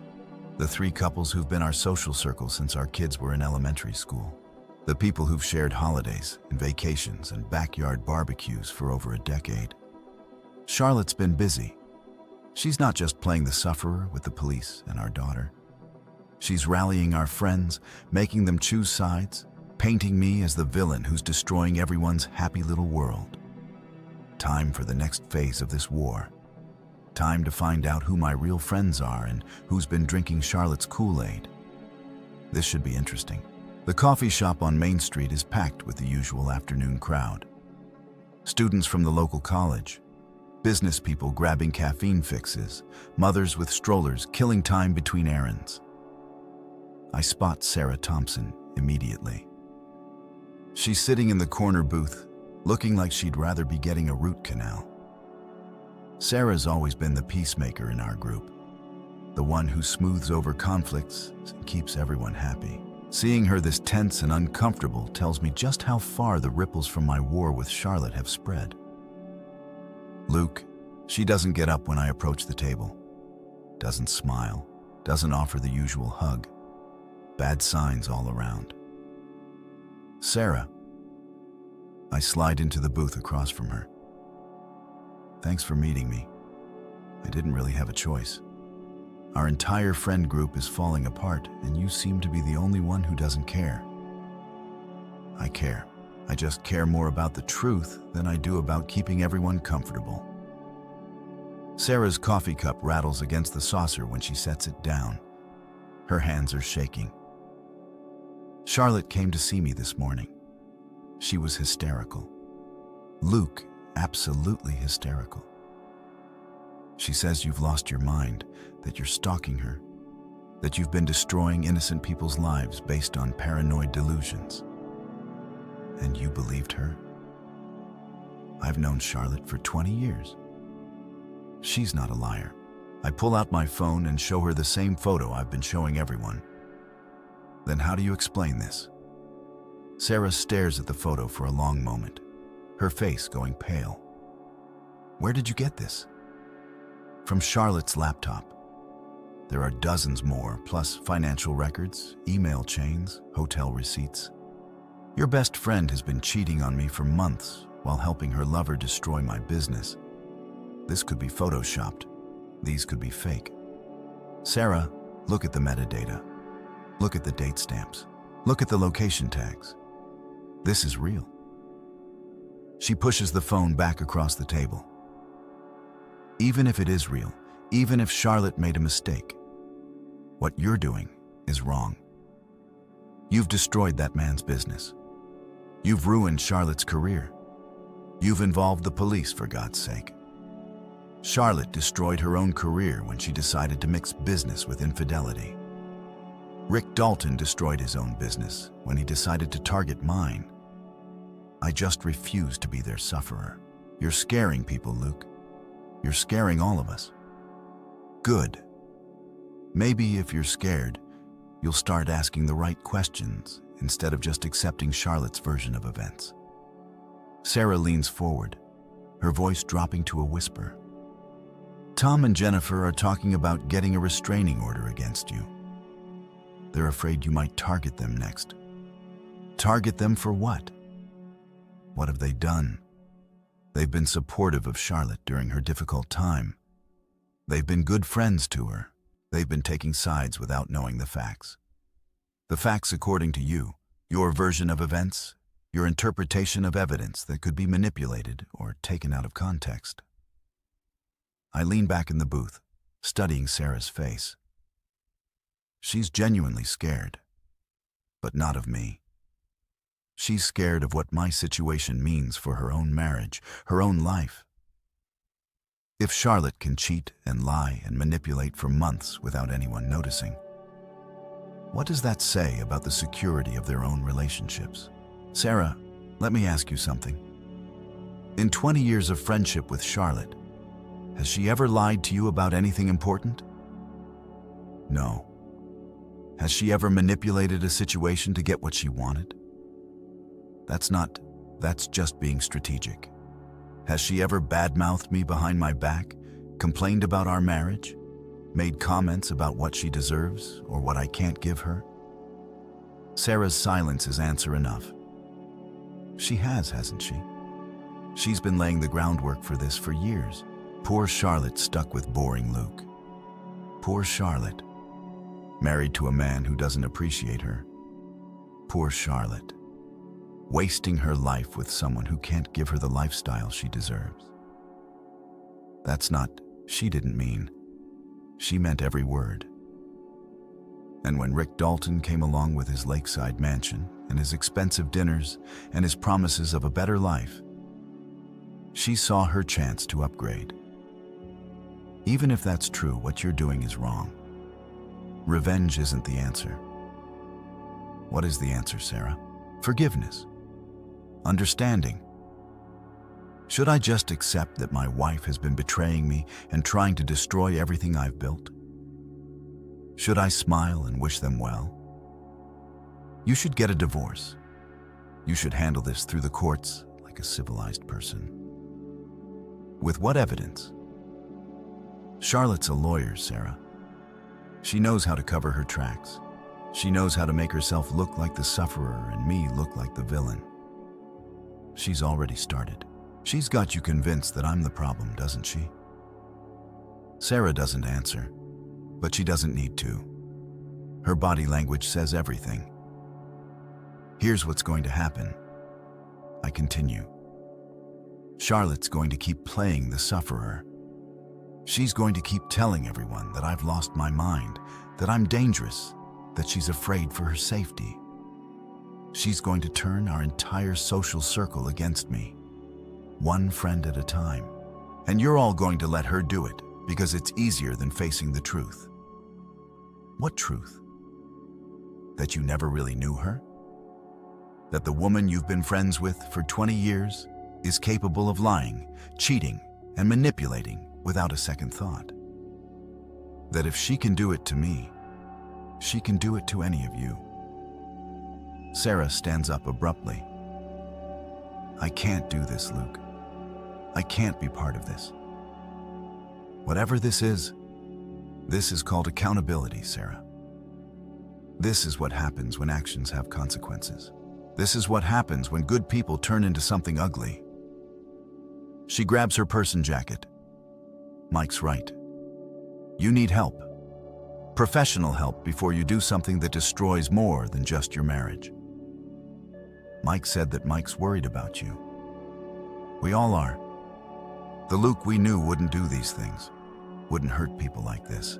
The 3 couples who've been our social circle since our kids were in elementary school. The people who've shared holidays and vacations and backyard barbecues for over a decade. Charlotte's been busy. She's not just playing the sufferer with the police and our daughter. She's rallying our friends, making them choose sides, painting me as the villain who's destroying everyone's happy little world. Time for the next phase of this war. Time to find out who my real friends are and who's been drinking Charlotte's Kool-Aid. This should be interesting. The coffee shop on Main Street is packed with the usual afternoon crowd. Students from the local college, business people grabbing caffeine fixes, mothers with strollers killing time between errands. I spot Sarah Thompson immediately. She's sitting in the corner booth, looking like she'd rather be getting a root canal. Sarah's always been the peacemaker in our group, the one who smooths over conflicts and keeps everyone happy. Seeing her this tense and uncomfortable tells me just how far the ripples from my war with Charlotte have spread. Luke, she doesn't get up when I approach the table, doesn't smile, doesn't offer the usual hug. Bad signs all around. Sarah. I slide into the booth across from her. Thanks for meeting me. I didn't really have a choice. Our entire friend group is falling apart, and you seem to be the only one who doesn't care. I care. I just care more about the truth than I do about keeping everyone comfortable. Sarah's coffee cup rattles against the saucer when she sets it down. Her hands are shaking. Charlotte came to see me this morning. She was hysterical. Luke, absolutely hysterical. She says you've lost your mind, that you're stalking her, that you've been destroying innocent people's lives based on paranoid delusions. And you believed her? I've known Charlotte for 20 years. She's not a liar. I pull out my phone and show her the same photo I've been showing everyone. Then how do you explain this? Sarah stares at the photo for a long moment, her face going pale. Where did you get this? From Charlotte's laptop. There are dozens more, plus financial records, email chains, hotel receipts. Your best friend has been cheating on me for months while helping her lover destroy my business. This could be photoshopped. These could be fake. Sarah, look at the metadata. Look at the date stamps. Look at the location tags. This is real. She pushes the phone back across the table. Even if it is real, even if Charlotte made a mistake, what you're doing is wrong. You've destroyed that man's business. You've ruined Charlotte's career. You've involved the police, for God's sake. Charlotte destroyed her own career when she decided to mix business with infidelity. Rick Dalton destroyed his own business when he decided to target mine. I just refuse to be their sufferer. You're scaring people, Luke. You're scaring all of us. Good. Maybe if you're scared, you'll start asking the right questions instead of just accepting Charlotte's version of events. Sarah leans forward, her voice dropping to a whisper. Tom and Jennifer are talking about getting a restraining order against you. They're afraid you might target them next. Target them for what? What have they done? They've been supportive of Charlotte during her difficult time. They've been good friends to her. They've been taking sides without knowing the facts. The facts according to you, your version of events, your interpretation of evidence that could be manipulated or taken out of context. I lean back in the booth, studying Sarah's face. She's genuinely scared, but not of me. She's scared of what my situation means for her own marriage, her own life. If Charlotte can cheat and lie and manipulate for months without anyone noticing, what does that say about the security of their own relationships? Sarah, let me ask you something. In 20 years of friendship with Charlotte, has she ever lied to you about anything important? No. Has she ever manipulated a situation to get what she wanted? That's just being strategic. Has she ever badmouthed me behind my back, complained about our marriage, made comments about what she deserves or what I can't give her? Sarah's silence is answer enough. She has, hasn't she? She's been laying the groundwork for this for years. Poor Charlotte stuck with boring Luke. Poor Charlotte, married to a man who doesn't appreciate her. Poor Charlotte, wasting her life with someone who can't give her the lifestyle she deserves. That's not, she didn't mean. She meant every word. And when Rick Dalton came along with his lakeside mansion and his expensive dinners and his promises of a better life, she saw her chance to upgrade. Even if that's true, what you're doing is wrong. Revenge isn't the answer. What is the answer, Sarah? Forgiveness. Understanding. Should I just accept that my wife has been betraying me and trying to destroy everything I've built? Should I smile and wish them well? You should get a divorce. You should handle this through the courts like a civilized person. With what evidence? Charlotte's a lawyer, Sarah. She knows how to cover her tracks. She knows how to make herself look like the sufferer and me look like the villain. She's already started. She's got you convinced that I'm the problem, doesn't she? Sarah doesn't answer, but she doesn't need to. Her body language says everything. Here's what's going to happen. I continue. Charlotte's going to keep playing the sufferer. She's going to keep telling everyone that I've lost my mind, that I'm dangerous, that she's afraid for her safety. She's going to turn our entire social circle against me, one friend at a time. And you're all going to let her do it because it's easier than facing the truth. What truth? That you never really knew her? That the woman you've been friends with for 20 years is capable of lying, cheating, and manipulating without a second thought? That if she can do it to me, she can do it to any of you. Sarah stands up abruptly. I can't do this, Luke. I can't be part of this. Whatever this is called accountability, Sarah. This is what happens when actions have consequences. This is what happens when good people turn into something ugly. She grabs her purse and jacket. Mike's right. You need help. Professional help before you do something that destroys more than just your marriage. Mike said that Mike's worried about you. We all are. The Luke we knew wouldn't do these things, wouldn't hurt people like this.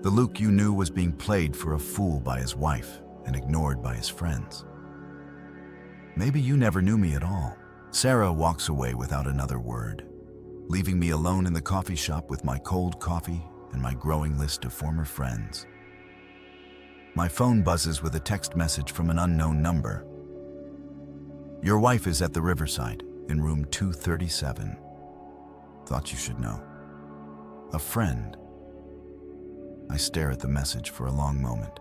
The Luke you knew was being played for a fool by his wife and ignored by his friends. Maybe you never knew me at all. Sarah walks away without another word, leaving me alone in the coffee shop with my cold coffee and my growing list of former friends. My phone buzzes with a text message from an unknown number. Your wife is at the Riverside, in room 237. Thought you should know. A friend. I stare at the message for a long moment.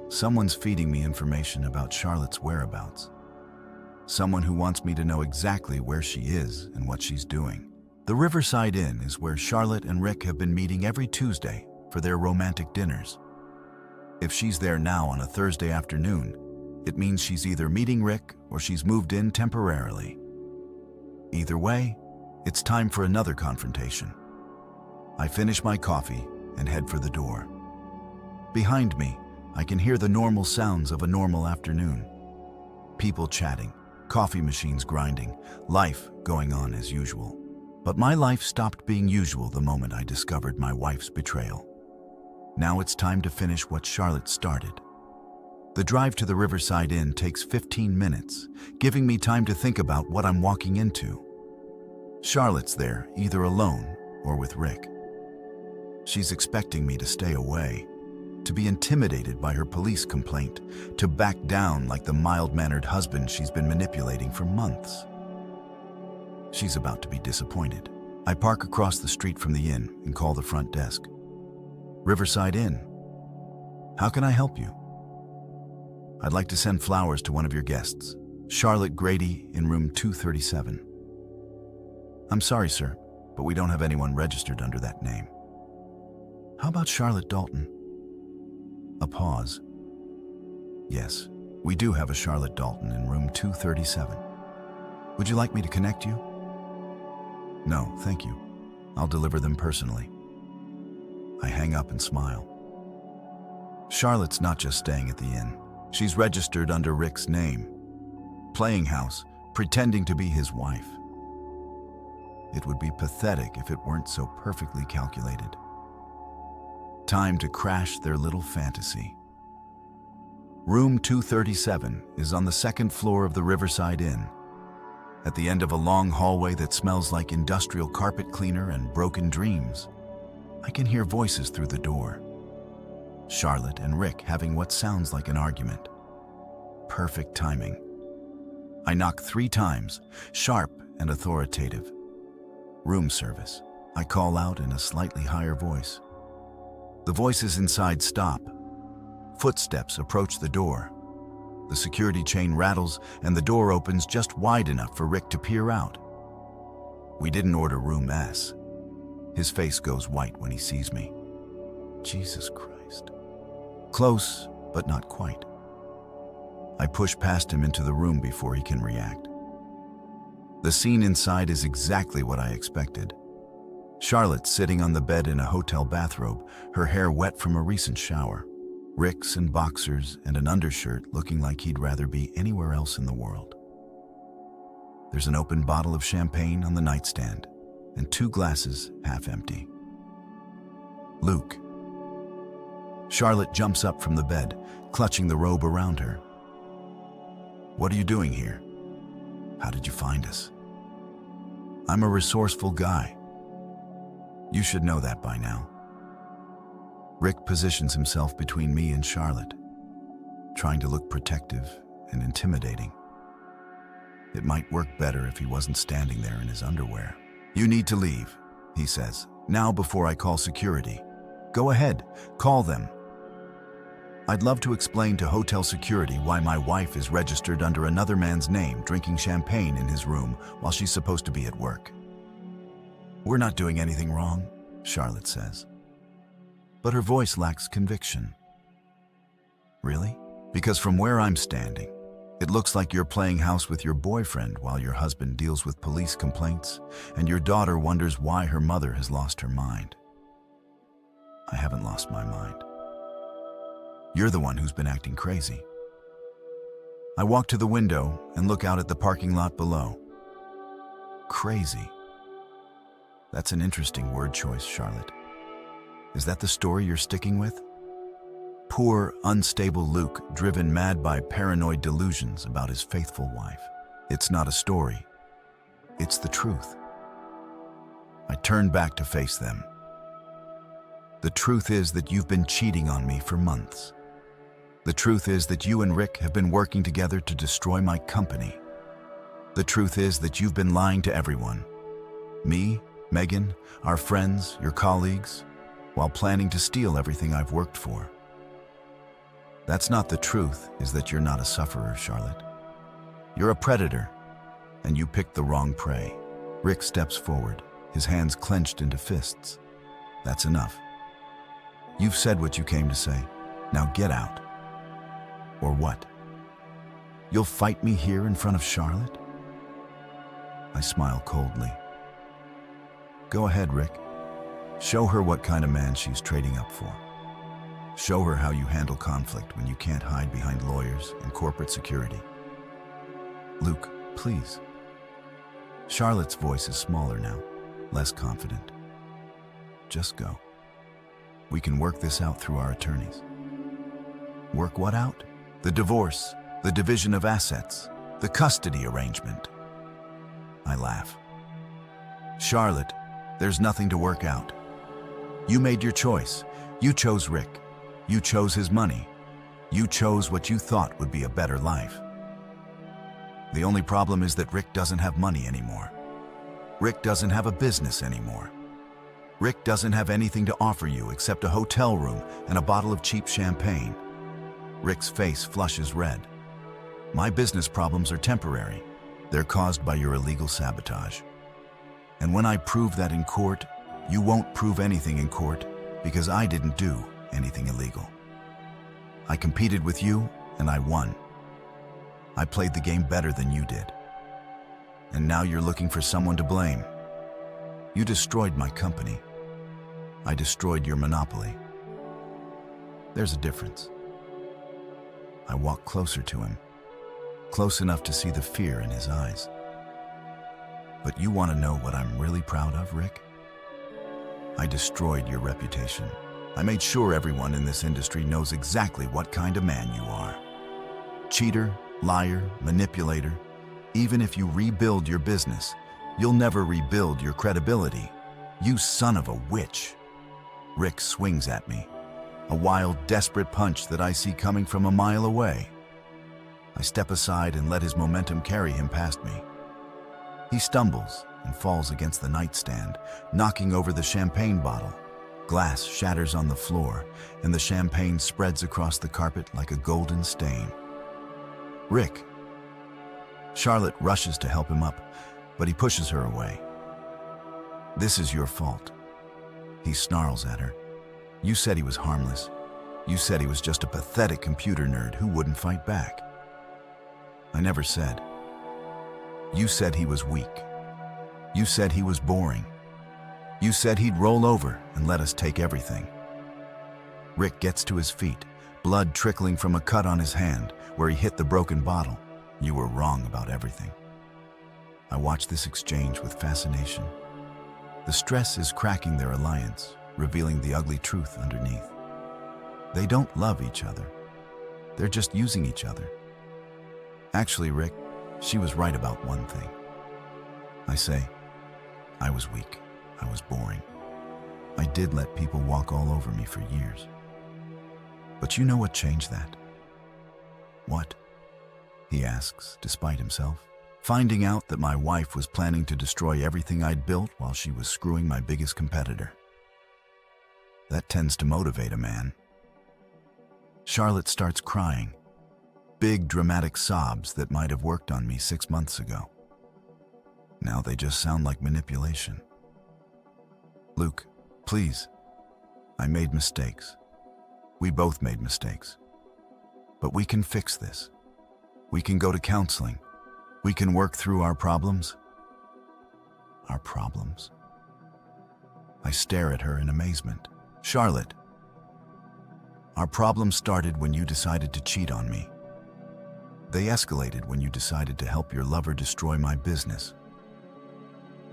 Someone's feeding me information about Charlotte's whereabouts. Someone who wants me to know exactly where she is and what she's doing. The Riverside Inn is where Charlotte and Rick have been meeting every Tuesday for their romantic dinners. If she's there now on a Thursday afternoon, it means she's either meeting Rick or she's moved in temporarily. Either way, it's time for another confrontation. I finish my coffee and head for the door. Behind me, I can hear the normal sounds of a normal afternoon. People chatting, coffee machines grinding, life going on as usual. But my life stopped being usual the moment I discovered my wife's betrayal. Now it's time to finish what Charlotte started. The drive to the Riverside Inn takes 15 minutes, giving me time to think about what I'm walking into. Charlotte's there, either alone or with Rick. She's expecting me to stay away, to be intimidated by her police complaint, to back down like the mild-mannered husband she's been manipulating for months. She's about to be disappointed. I park across the street from the inn and call the front desk. Riverside Inn. How can I help you? I'd like to send flowers to one of your guests, Charlotte Grady in room 237. I'm sorry, sir, but we don't have anyone registered under that name. How about Charlotte Dalton? A pause. Yes, we do have a Charlotte Dalton in room 237. Would you like me to connect you? No, thank you. I'll deliver them personally. I hang up and smile. Charlotte's not just staying at the inn. She's registered under Rick's name. Playing house, pretending to be his wife. It would be pathetic if it weren't so perfectly calculated. Time to crash their little fantasy. Room 237 is on the second floor of the Riverside Inn. At the end of a long hallway that smells like industrial carpet cleaner and broken dreams, I can hear voices through the door. Charlotte and Rick having what sounds like an argument. Perfect timing. I knock 3 times, sharp and authoritative. Room service. I call out in a slightly higher voice. The voices inside stop. Footsteps approach the door. The security chain rattles and the door opens just wide enough for Rick to peer out. We didn't order room S. His face goes white when he sees me. Jesus Christ. Close, but not quite. I push past him into the room before he can react. The scene inside is exactly what I expected. Charlotte sitting on the bed in a hotel bathrobe, her hair wet from a recent shower. Rick's in boxers and an undershirt looking like he'd rather be anywhere else in the world. There's an open bottle of champagne on the nightstand and 2 glasses half empty. Luke. Charlotte jumps up from the bed, clutching the robe around her. What are you doing here? How did you find us? I'm a resourceful guy. You should know that by now. Rick positions himself between me and Charlotte, trying to look protective and intimidating. It might work better if he wasn't standing there in his underwear. You need to leave, he says, now before I call security. Go ahead, call them. I'd love to explain to hotel security why my wife is registered under another man's name drinking champagne in his room while she's supposed to be at work. We're not doing anything wrong, Charlotte says. But her voice lacks conviction. Really? Because from where I'm standing, it looks like you're playing house with your boyfriend while your husband deals with police complaints and your daughter wonders why her mother has lost her mind. I haven't lost my mind. You're the one who's been acting crazy. I walk to the window and look out at the parking lot below. Crazy. That's an interesting word choice, Charlotte. Is that the story you're sticking with? Poor, unstable Luke, driven mad by paranoid delusions about his faithful wife. It's not a story. It's the truth. I turn back to face them. The truth is that you've been cheating on me for months. The truth is that you and Rick have been working together to destroy my company. The truth is that you've been lying to everyone. Me, Megan, our friends, your colleagues, while planning to steal everything I've worked for. That's not the truth, is that you're not a sufferer, Charlotte. You're a predator, and you picked the wrong prey. Rick steps forward, his hands clenched into fists. That's enough. You've said what you came to say. Now get out. Or what? You'll fight me here in front of Charlotte? I smile coldly. Go ahead, Rick. Show her what kind of man she's trading up for. Show her how you handle conflict when you can't hide behind lawyers and corporate security. Luke, please. Charlotte's voice is smaller now, less confident. Just go. We can work this out through our attorneys. Work what out? The divorce, the division of assets, the custody arrangement. I laugh. Charlotte, there's nothing to work out. You made your choice. You chose Rick. You chose his money. You chose what you thought would be a better life. The only problem is that Rick doesn't have money anymore. Rick doesn't have a business anymore. Rick doesn't have anything to offer you except a hotel room and a bottle of cheap champagne. Rick's face flushes red. My business problems are temporary. They're caused by your illegal sabotage. And when I prove that in court, you won't prove anything in court because I didn't do anything illegal. I competed with you and I won. I played the game better than you did. And now you're looking for someone to blame. You destroyed my company. I destroyed your monopoly. There's a difference. I walk closer to him, close enough to see the fear in his eyes. But you want to know what I'm really proud of, Rick? I destroyed your reputation. I made sure everyone in this industry knows exactly what kind of man you are. Cheater, liar, manipulator. Even if you rebuild your business, you'll never rebuild your credibility. You son of a witch. Rick swings at me, a wild, desperate punch that I see coming from a mile away. I step aside and let his momentum carry him past me. He stumbles and falls against the nightstand, knocking over the champagne bottle. Glass shatters on the floor, and the champagne spreads across the carpet like a golden stain. Rick. Charlotte rushes to help him up, but he pushes her away. This is your fault. He snarls at her. You said he was harmless. You said he was just a pathetic computer nerd who wouldn't fight back. I never said. You said he was weak. You said he was boring. You said he'd roll over and let us take everything. Rick gets to his feet, blood trickling from a cut on his hand where he hit the broken bottle. You were wrong about everything. I watch this exchange with fascination. The stress is cracking their alliance, revealing the ugly truth underneath. They don't love each other. They're just using each other. Actually, Rick, she was right about one thing. I say, I was weak. I was boring. I did let people walk all over me for years. But you know what changed that? What? He asks, despite himself. Finding out that my wife was planning to destroy everything I'd built while she was screwing my biggest competitor. That tends to motivate a man. Charlotte starts crying. Big, dramatic sobs that might have worked on me 6 months ago. Now they just sound like manipulation. Luke, please. I made mistakes. We both made mistakes. But we can fix this. We can go to counseling. We can work through our problems. Our problems. I stare at her in amazement. Charlotte, our problem started when you decided to cheat on me. They escalated when you decided to help your lover destroy my business.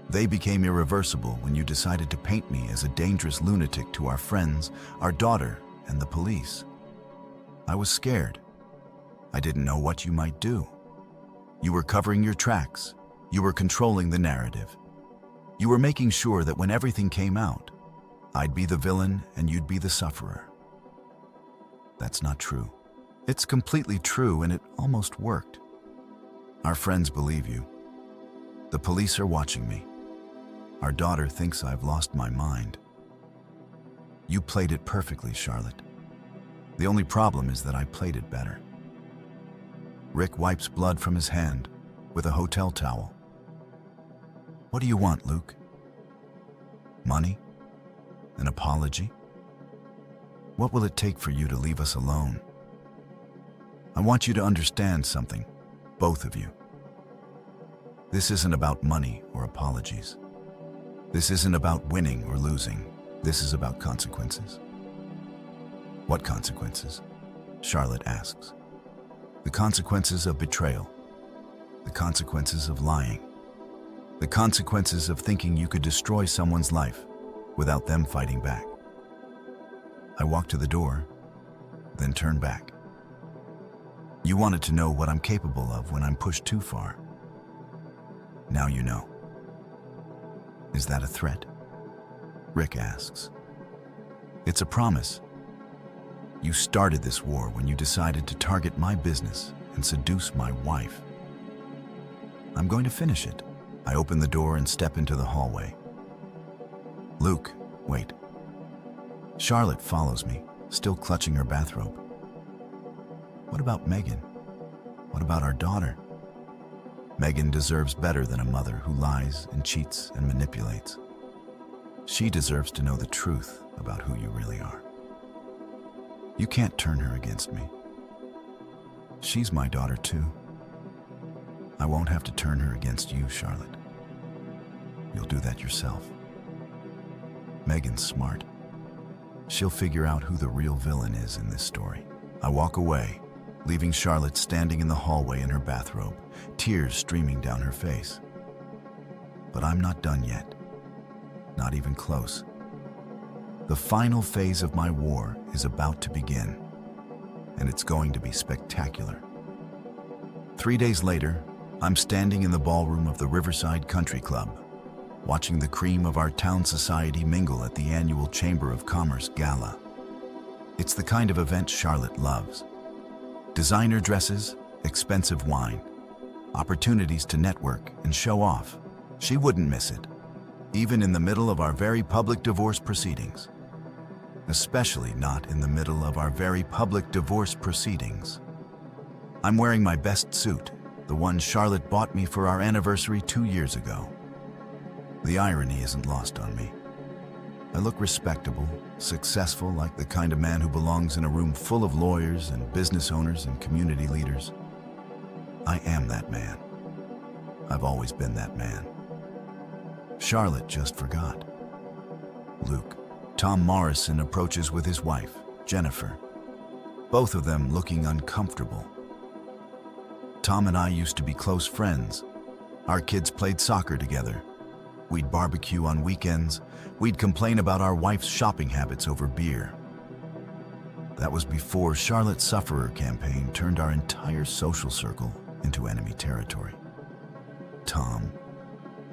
They became irreversible when you decided to paint me as a dangerous lunatic to our friends, our daughter, and the police. I was scared. I didn't know what you might do. You were covering your tracks. You were controlling the narrative. You were making sure that when everything came out, I'd be the villain and you'd be the sufferer. That's not true. It's completely true, and it almost worked. Our friends believe you. The police are watching me. Our daughter thinks I've lost my mind. You played it perfectly, Charlotte. The only problem is that I played it better. Rick wipes blood from his hand with a hotel towel. What do you want, Luke? Money? An apology? What will it take for you to leave us alone? I want you to understand something, both of you. This isn't about money or apologies. This isn't about winning or losing. This is about consequences. What consequences? Charlotte asks. The consequences of betrayal. The consequences of lying. The consequences of thinking you could destroy someone's life without them fighting back. I walk to the door, then turn back. You wanted to know what I'm capable of when I'm pushed too far. Now you know. Is that a threat? Rick asks. It's a promise. You started this war when you decided to target my business and seduce my wife. I'm going to finish it. I open the door and step into the hallway. Luke, wait. Charlotte follows me, still clutching her bathrobe. What about Megan? What about our daughter? Megan deserves better than a mother who lies and cheats and manipulates. She deserves to know the truth about who you really are. You can't turn her against me. She's my daughter too. I won't have to turn her against you, Charlotte. You'll do that yourself. Megan's smart. She'll figure out who the real villain is in this story. I walk away, leaving Charlotte standing in the hallway in her bathrobe, tears streaming down her face. But I'm not done yet. Not even close. The final phase of my war is about to begin, and it's going to be spectacular. 3 days later, I'm standing in the ballroom of the Riverside Country Club, watching the cream of our town society mingle at the annual Chamber of Commerce Gala. It's the kind of event Charlotte loves. Designer dresses, expensive wine, opportunities to network and show off. She wouldn't miss it, even in the middle of our very public divorce proceedings. Especially not in the middle of our very public divorce proceedings. I'm wearing my best suit, the one Charlotte bought me for our anniversary 2 years ago. The irony isn't lost on me. I look respectable, successful, like the kind of man who belongs in a room full of lawyers and business owners and community leaders. I am that man. I've always been that man. Charlotte just forgot. Luke. Tom Morrison approaches with his wife, Jennifer, both of them looking uncomfortable. Tom and I used to be close friends. Our kids played soccer together. We'd barbecue on weekends. We'd complain about our wife's shopping habits over beer. That was before Charlotte's Sufferer campaign turned our entire social circle into enemy territory. Tom,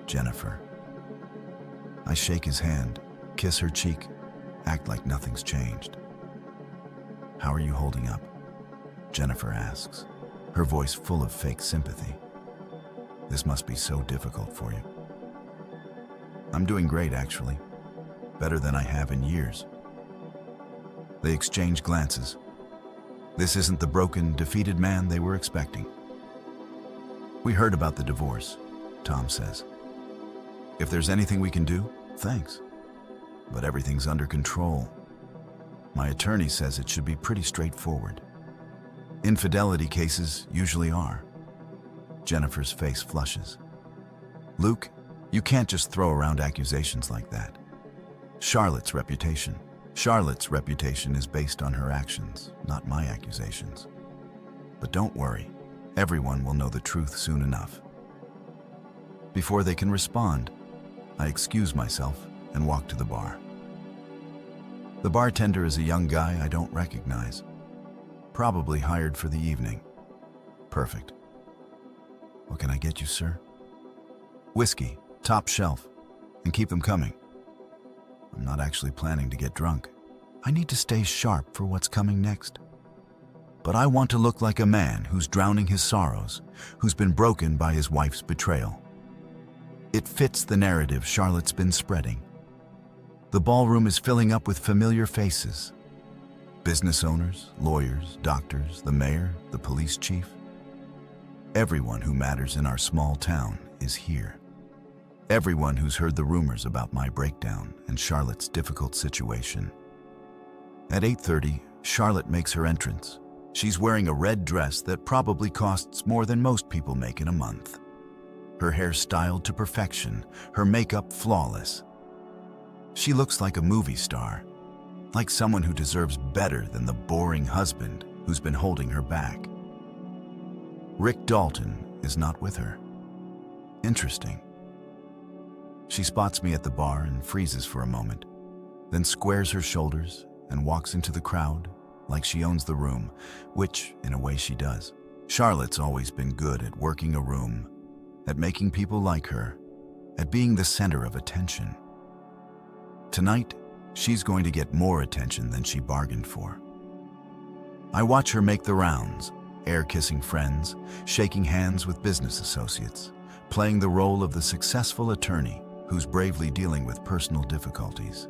Jennifer. I shake his hand, kiss her cheek, act like nothing's changed. How are you holding up? Jennifer asks, her voice full of fake sympathy. This must be so difficult for you. I'm doing great, actually. Better than I have in years. They exchange glances. This isn't the broken, defeated man they were expecting. We heard about the divorce, Tom says. If there's anything we can do, thanks. But everything's under control. My attorney says it should be pretty straightforward. Infidelity cases usually are. Jennifer's face flushes. Luke, you can't just throw around accusations like that. Charlotte's reputation is based on her actions, not my accusations. But don't worry, everyone will know the truth soon enough. Before they can respond, I excuse myself and walk to the bar. The bartender is a young guy I don't recognize. Probably hired for the evening. Perfect. What can I get you, sir? Whiskey, top shelf, and keep them coming. I'm not actually planning to get drunk. I need to stay sharp for what's coming next. But I want to look like a man who's drowning his sorrows, who's been broken by his wife's betrayal. It fits the narrative Charlotte's been spreading. The ballroom is filling up with familiar faces. Business owners, lawyers, doctors, the mayor, the police chief. Everyone who matters in our small town is here. Everyone who's heard the rumors about my breakdown and Charlotte's difficult situation. At 8:30, Charlotte makes her entrance. She's wearing a red dress that probably costs more than most people make in a month. Her hair styled to perfection, her makeup flawless. She looks like a movie star, like someone who deserves better than the boring husband who's been holding her back. Rick Dalton is not with her. Interesting. She spots me at the bar and freezes for a moment, then squares her shoulders and walks into the crowd like she owns the room, which, in a way, she does. Charlotte's always been good at working a room, at making people like her, at being the center of attention. Tonight, she's going to get more attention than she bargained for. I watch her make the rounds, air-kissing friends, shaking hands with business associates, playing the role of the successful attorney who's bravely dealing with personal difficulties.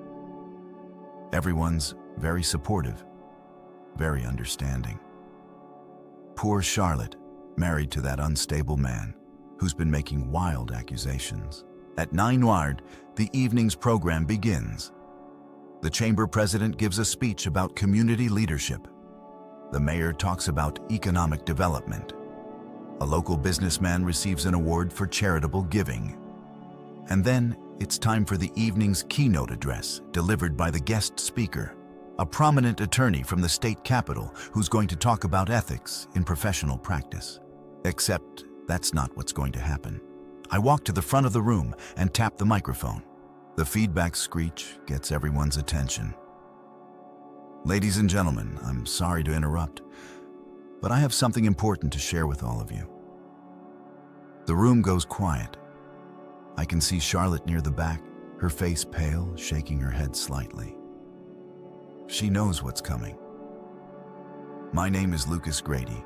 Everyone's very supportive, very understanding. Poor Charlotte, married to that unstable man who's been making wild accusations. At 9:00, the evening's program begins. The chamber president gives a speech about community leadership. The mayor talks about economic development. A local businessman receives an award for charitable giving. And then it's time for the evening's keynote address delivered by the guest speaker, a prominent attorney from the state capitol who's going to talk about ethics in professional practice. Except that's not what's going to happen. I walk to the front of the room and tap the microphone. The feedback screech gets everyone's attention. Ladies and gentlemen, I'm sorry to interrupt, but I have something important to share with all of you. The room goes quiet. I can see Charlotte near the back, her face pale, shaking her head slightly. She knows what's coming. My name is Lucas Grady.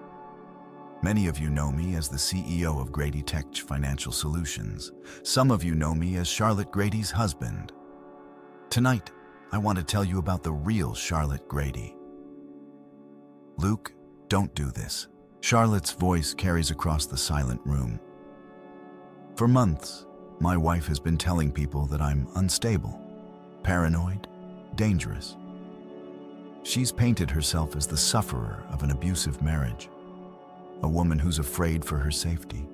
Many of you know me as the CEO of Grady Tech Financial Solutions. Some of you know me as Charlotte Grady's husband. Tonight, I want to tell you about the real Charlotte Grady. Luke, don't do this. Charlotte's voice carries across the silent room. For months, my wife has been telling people that I'm unstable, paranoid, dangerous. She's painted herself as the sufferer of an abusive marriage, a woman who's afraid for her safety.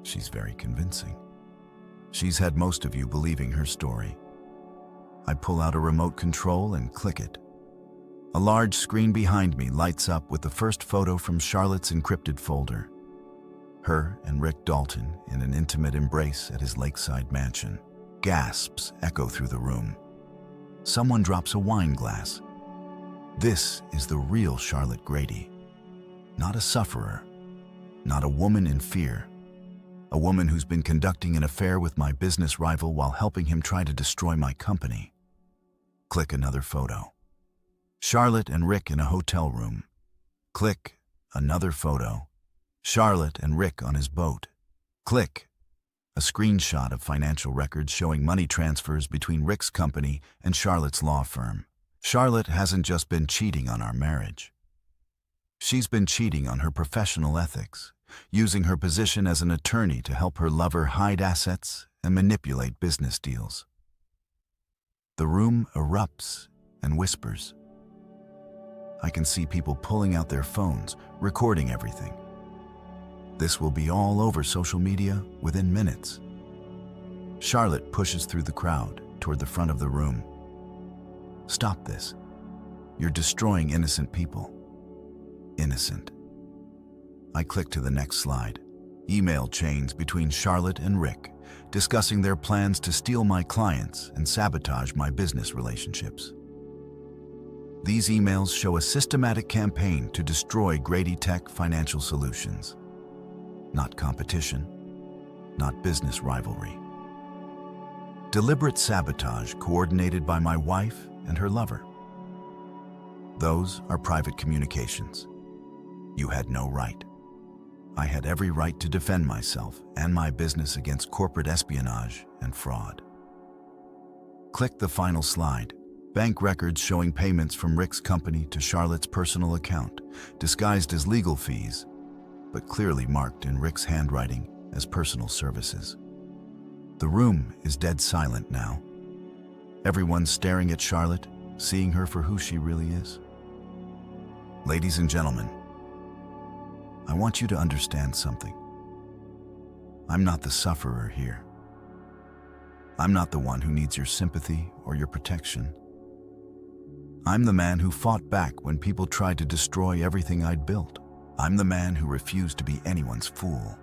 She's very convincing. She's had most of you believing her story. I pull out a remote control and click it. A large screen behind me lights up with the first photo from Charlotte's encrypted folder. Her and Rick Dalton in an intimate embrace at his lakeside mansion. Gasps echo through the room. Someone drops a wine glass. This is the real Charlotte Grady. Not a sufferer, not a woman in fear, a woman who's been conducting an affair with my business rival while helping him try to destroy my company. Click another photo. Charlotte and Rick in a hotel room. Click another photo. Charlotte and Rick on his boat. Click a screenshot of financial records showing money transfers between Rick's company and Charlotte's law firm. Charlotte hasn't just been cheating on our marriage. She's been cheating on her professional ethics, using her position as an attorney to help her lover hide assets and manipulate business deals. The room erupts and whispers. I can see people pulling out their phones, recording everything. This will be all over social media within minutes. Charlotte pushes through the crowd toward the front of the room. Stop this. You're destroying innocent people. Innocent. I click to the next slide. Email chains between Charlotte and Rick, discussing their plans to steal my clients and sabotage my business relationships. These emails show a systematic campaign to destroy Grady Tech Financial Solutions. Not competition, not business rivalry. Deliberate sabotage coordinated by my wife and her lover. Those are private communications. You had no right. I had every right to defend myself and my business against corporate espionage and fraud. Click the final slide. Bank records showing payments from Rick's company to Charlotte's personal account, disguised as legal fees, but clearly marked in Rick's handwriting as personal services. The room is dead silent now. Everyone's staring at Charlotte, seeing her for who she really is. Ladies and gentlemen, I want you to understand something. I'm not the sufferer here. I'm not the one who needs your sympathy or your protection. I'm the man who fought back when people tried to destroy everything I'd built. I'm the man who refused to be anyone's fool.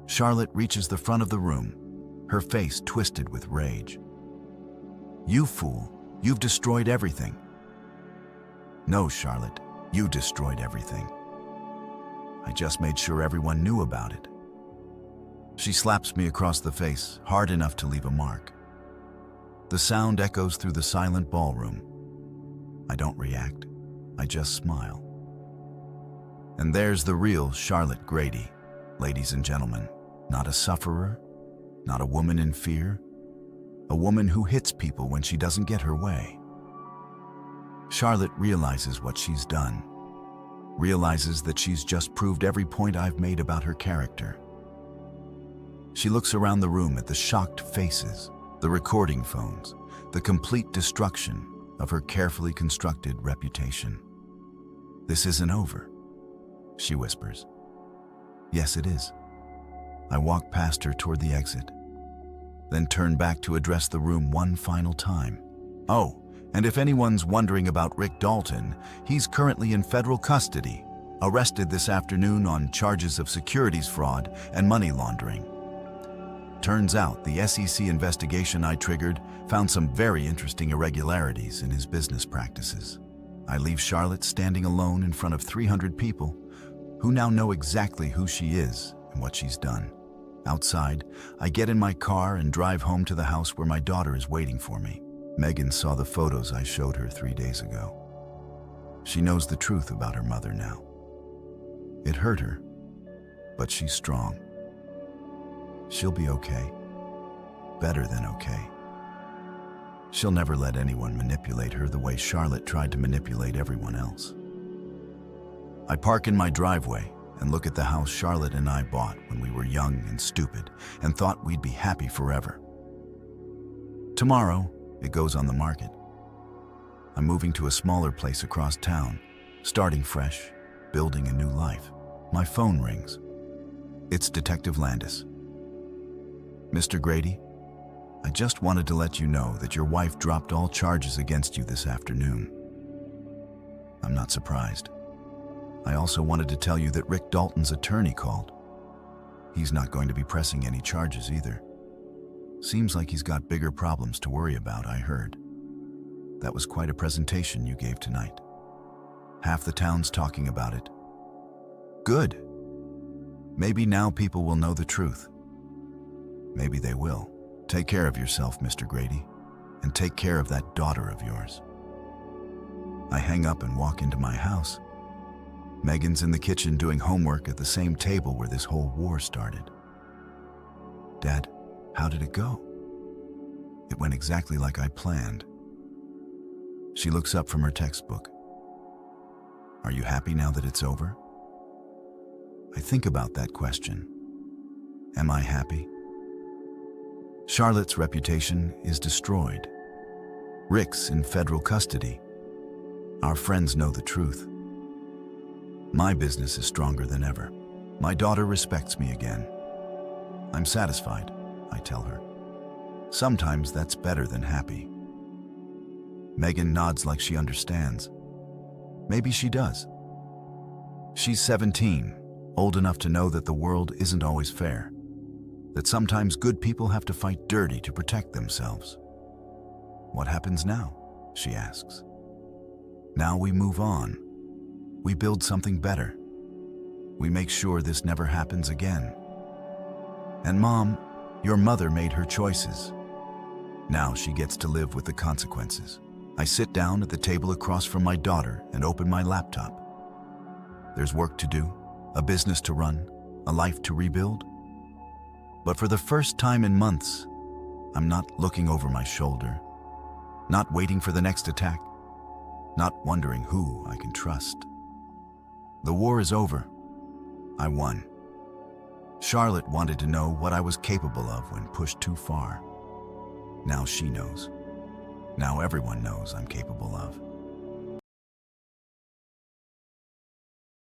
Charlotte reaches the front of the room, her face twisted with rage. You fool, you've destroyed everything. No, Charlotte, you destroyed everything. I just made sure everyone knew about it. She slaps me across the face, hard enough to leave a mark. The sound echoes through the silent ballroom. I don't react, I just smile. And there's the real Charlotte Grady, ladies and gentlemen. Not a sufferer, not a woman in fear, a woman who hits people when she doesn't get her way. Charlotte realizes what she's done, realizes that she's just proved every point I've made about her character. She looks around the room at the shocked faces, the recording phones, the complete destruction of her carefully constructed reputation. This isn't over, she whispers. Yes, it is. I walk past her toward the exit, then turn back to address the room one final time. Oh, and if anyone's wondering about Rick Dalton, he's currently in federal custody, arrested this afternoon on charges of securities fraud and money laundering. Turns out the SEC investigation I triggered found some very interesting irregularities in his business practices. I leave Charlotte standing alone in front of 300 people who now know exactly who she is and what she's done. Outside, I get in my car and drive home to the house where my daughter is waiting for me. Megan saw the photos I showed her 3 days ago. She knows the truth about her mother now. It hurt her, but she's strong. She'll be okay. Better than okay. She'll never let anyone manipulate her the way Charlotte tried to manipulate everyone else. I park in my driveway and look at the house Charlotte and I bought when we were young and stupid and thought we'd be happy forever. Tomorrow, it goes on the market. I'm moving to a smaller place across town, starting fresh, building a new life. My phone rings. It's Detective Landis. Mr. Grady, I just wanted to let you know that your wife dropped all charges against you this afternoon. I'm not surprised. I also wanted to tell you that Rick Dalton's attorney called. He's not going to be pressing any charges either. Seems like he's got bigger problems to worry about, I heard. That was quite a presentation you gave tonight. Half the town's talking about it. Good. Maybe now people will know the truth. Maybe they will. Take care of yourself, Mr. Grady, and take care of that daughter of yours. I hang up and walk into my house. Megan's in the kitchen doing homework at the same table where this whole war started. Dad, how did it go? It went exactly like I planned. She looks up from her textbook. Are you happy now that it's over? I think about that question. Am I happy? Charlotte's reputation is destroyed. Rick's in federal custody. Our friends know the truth. My business is stronger than ever. My daughter respects me again. I'm satisfied, I tell her. Sometimes that's better than happy. Megan nods like she understands. Maybe she does. She's 17, old enough to know that the world isn't always fair, that sometimes good people have to fight dirty to protect themselves. What happens now? She asks. Now we move on. We build something better. We make sure this never happens again. And Mom, your mother made her choices. Now she gets to live with the consequences. I sit down at the table across from my daughter and open my laptop. There's work to do, a business to run, a life to rebuild. But for the first time in months, I'm not looking over my shoulder, not waiting for the next attack, not wondering who I can trust. The war is over. I won. Charlotte wanted to know what I was capable of when pushed too far. Now she knows. Now everyone knows I'm capable of.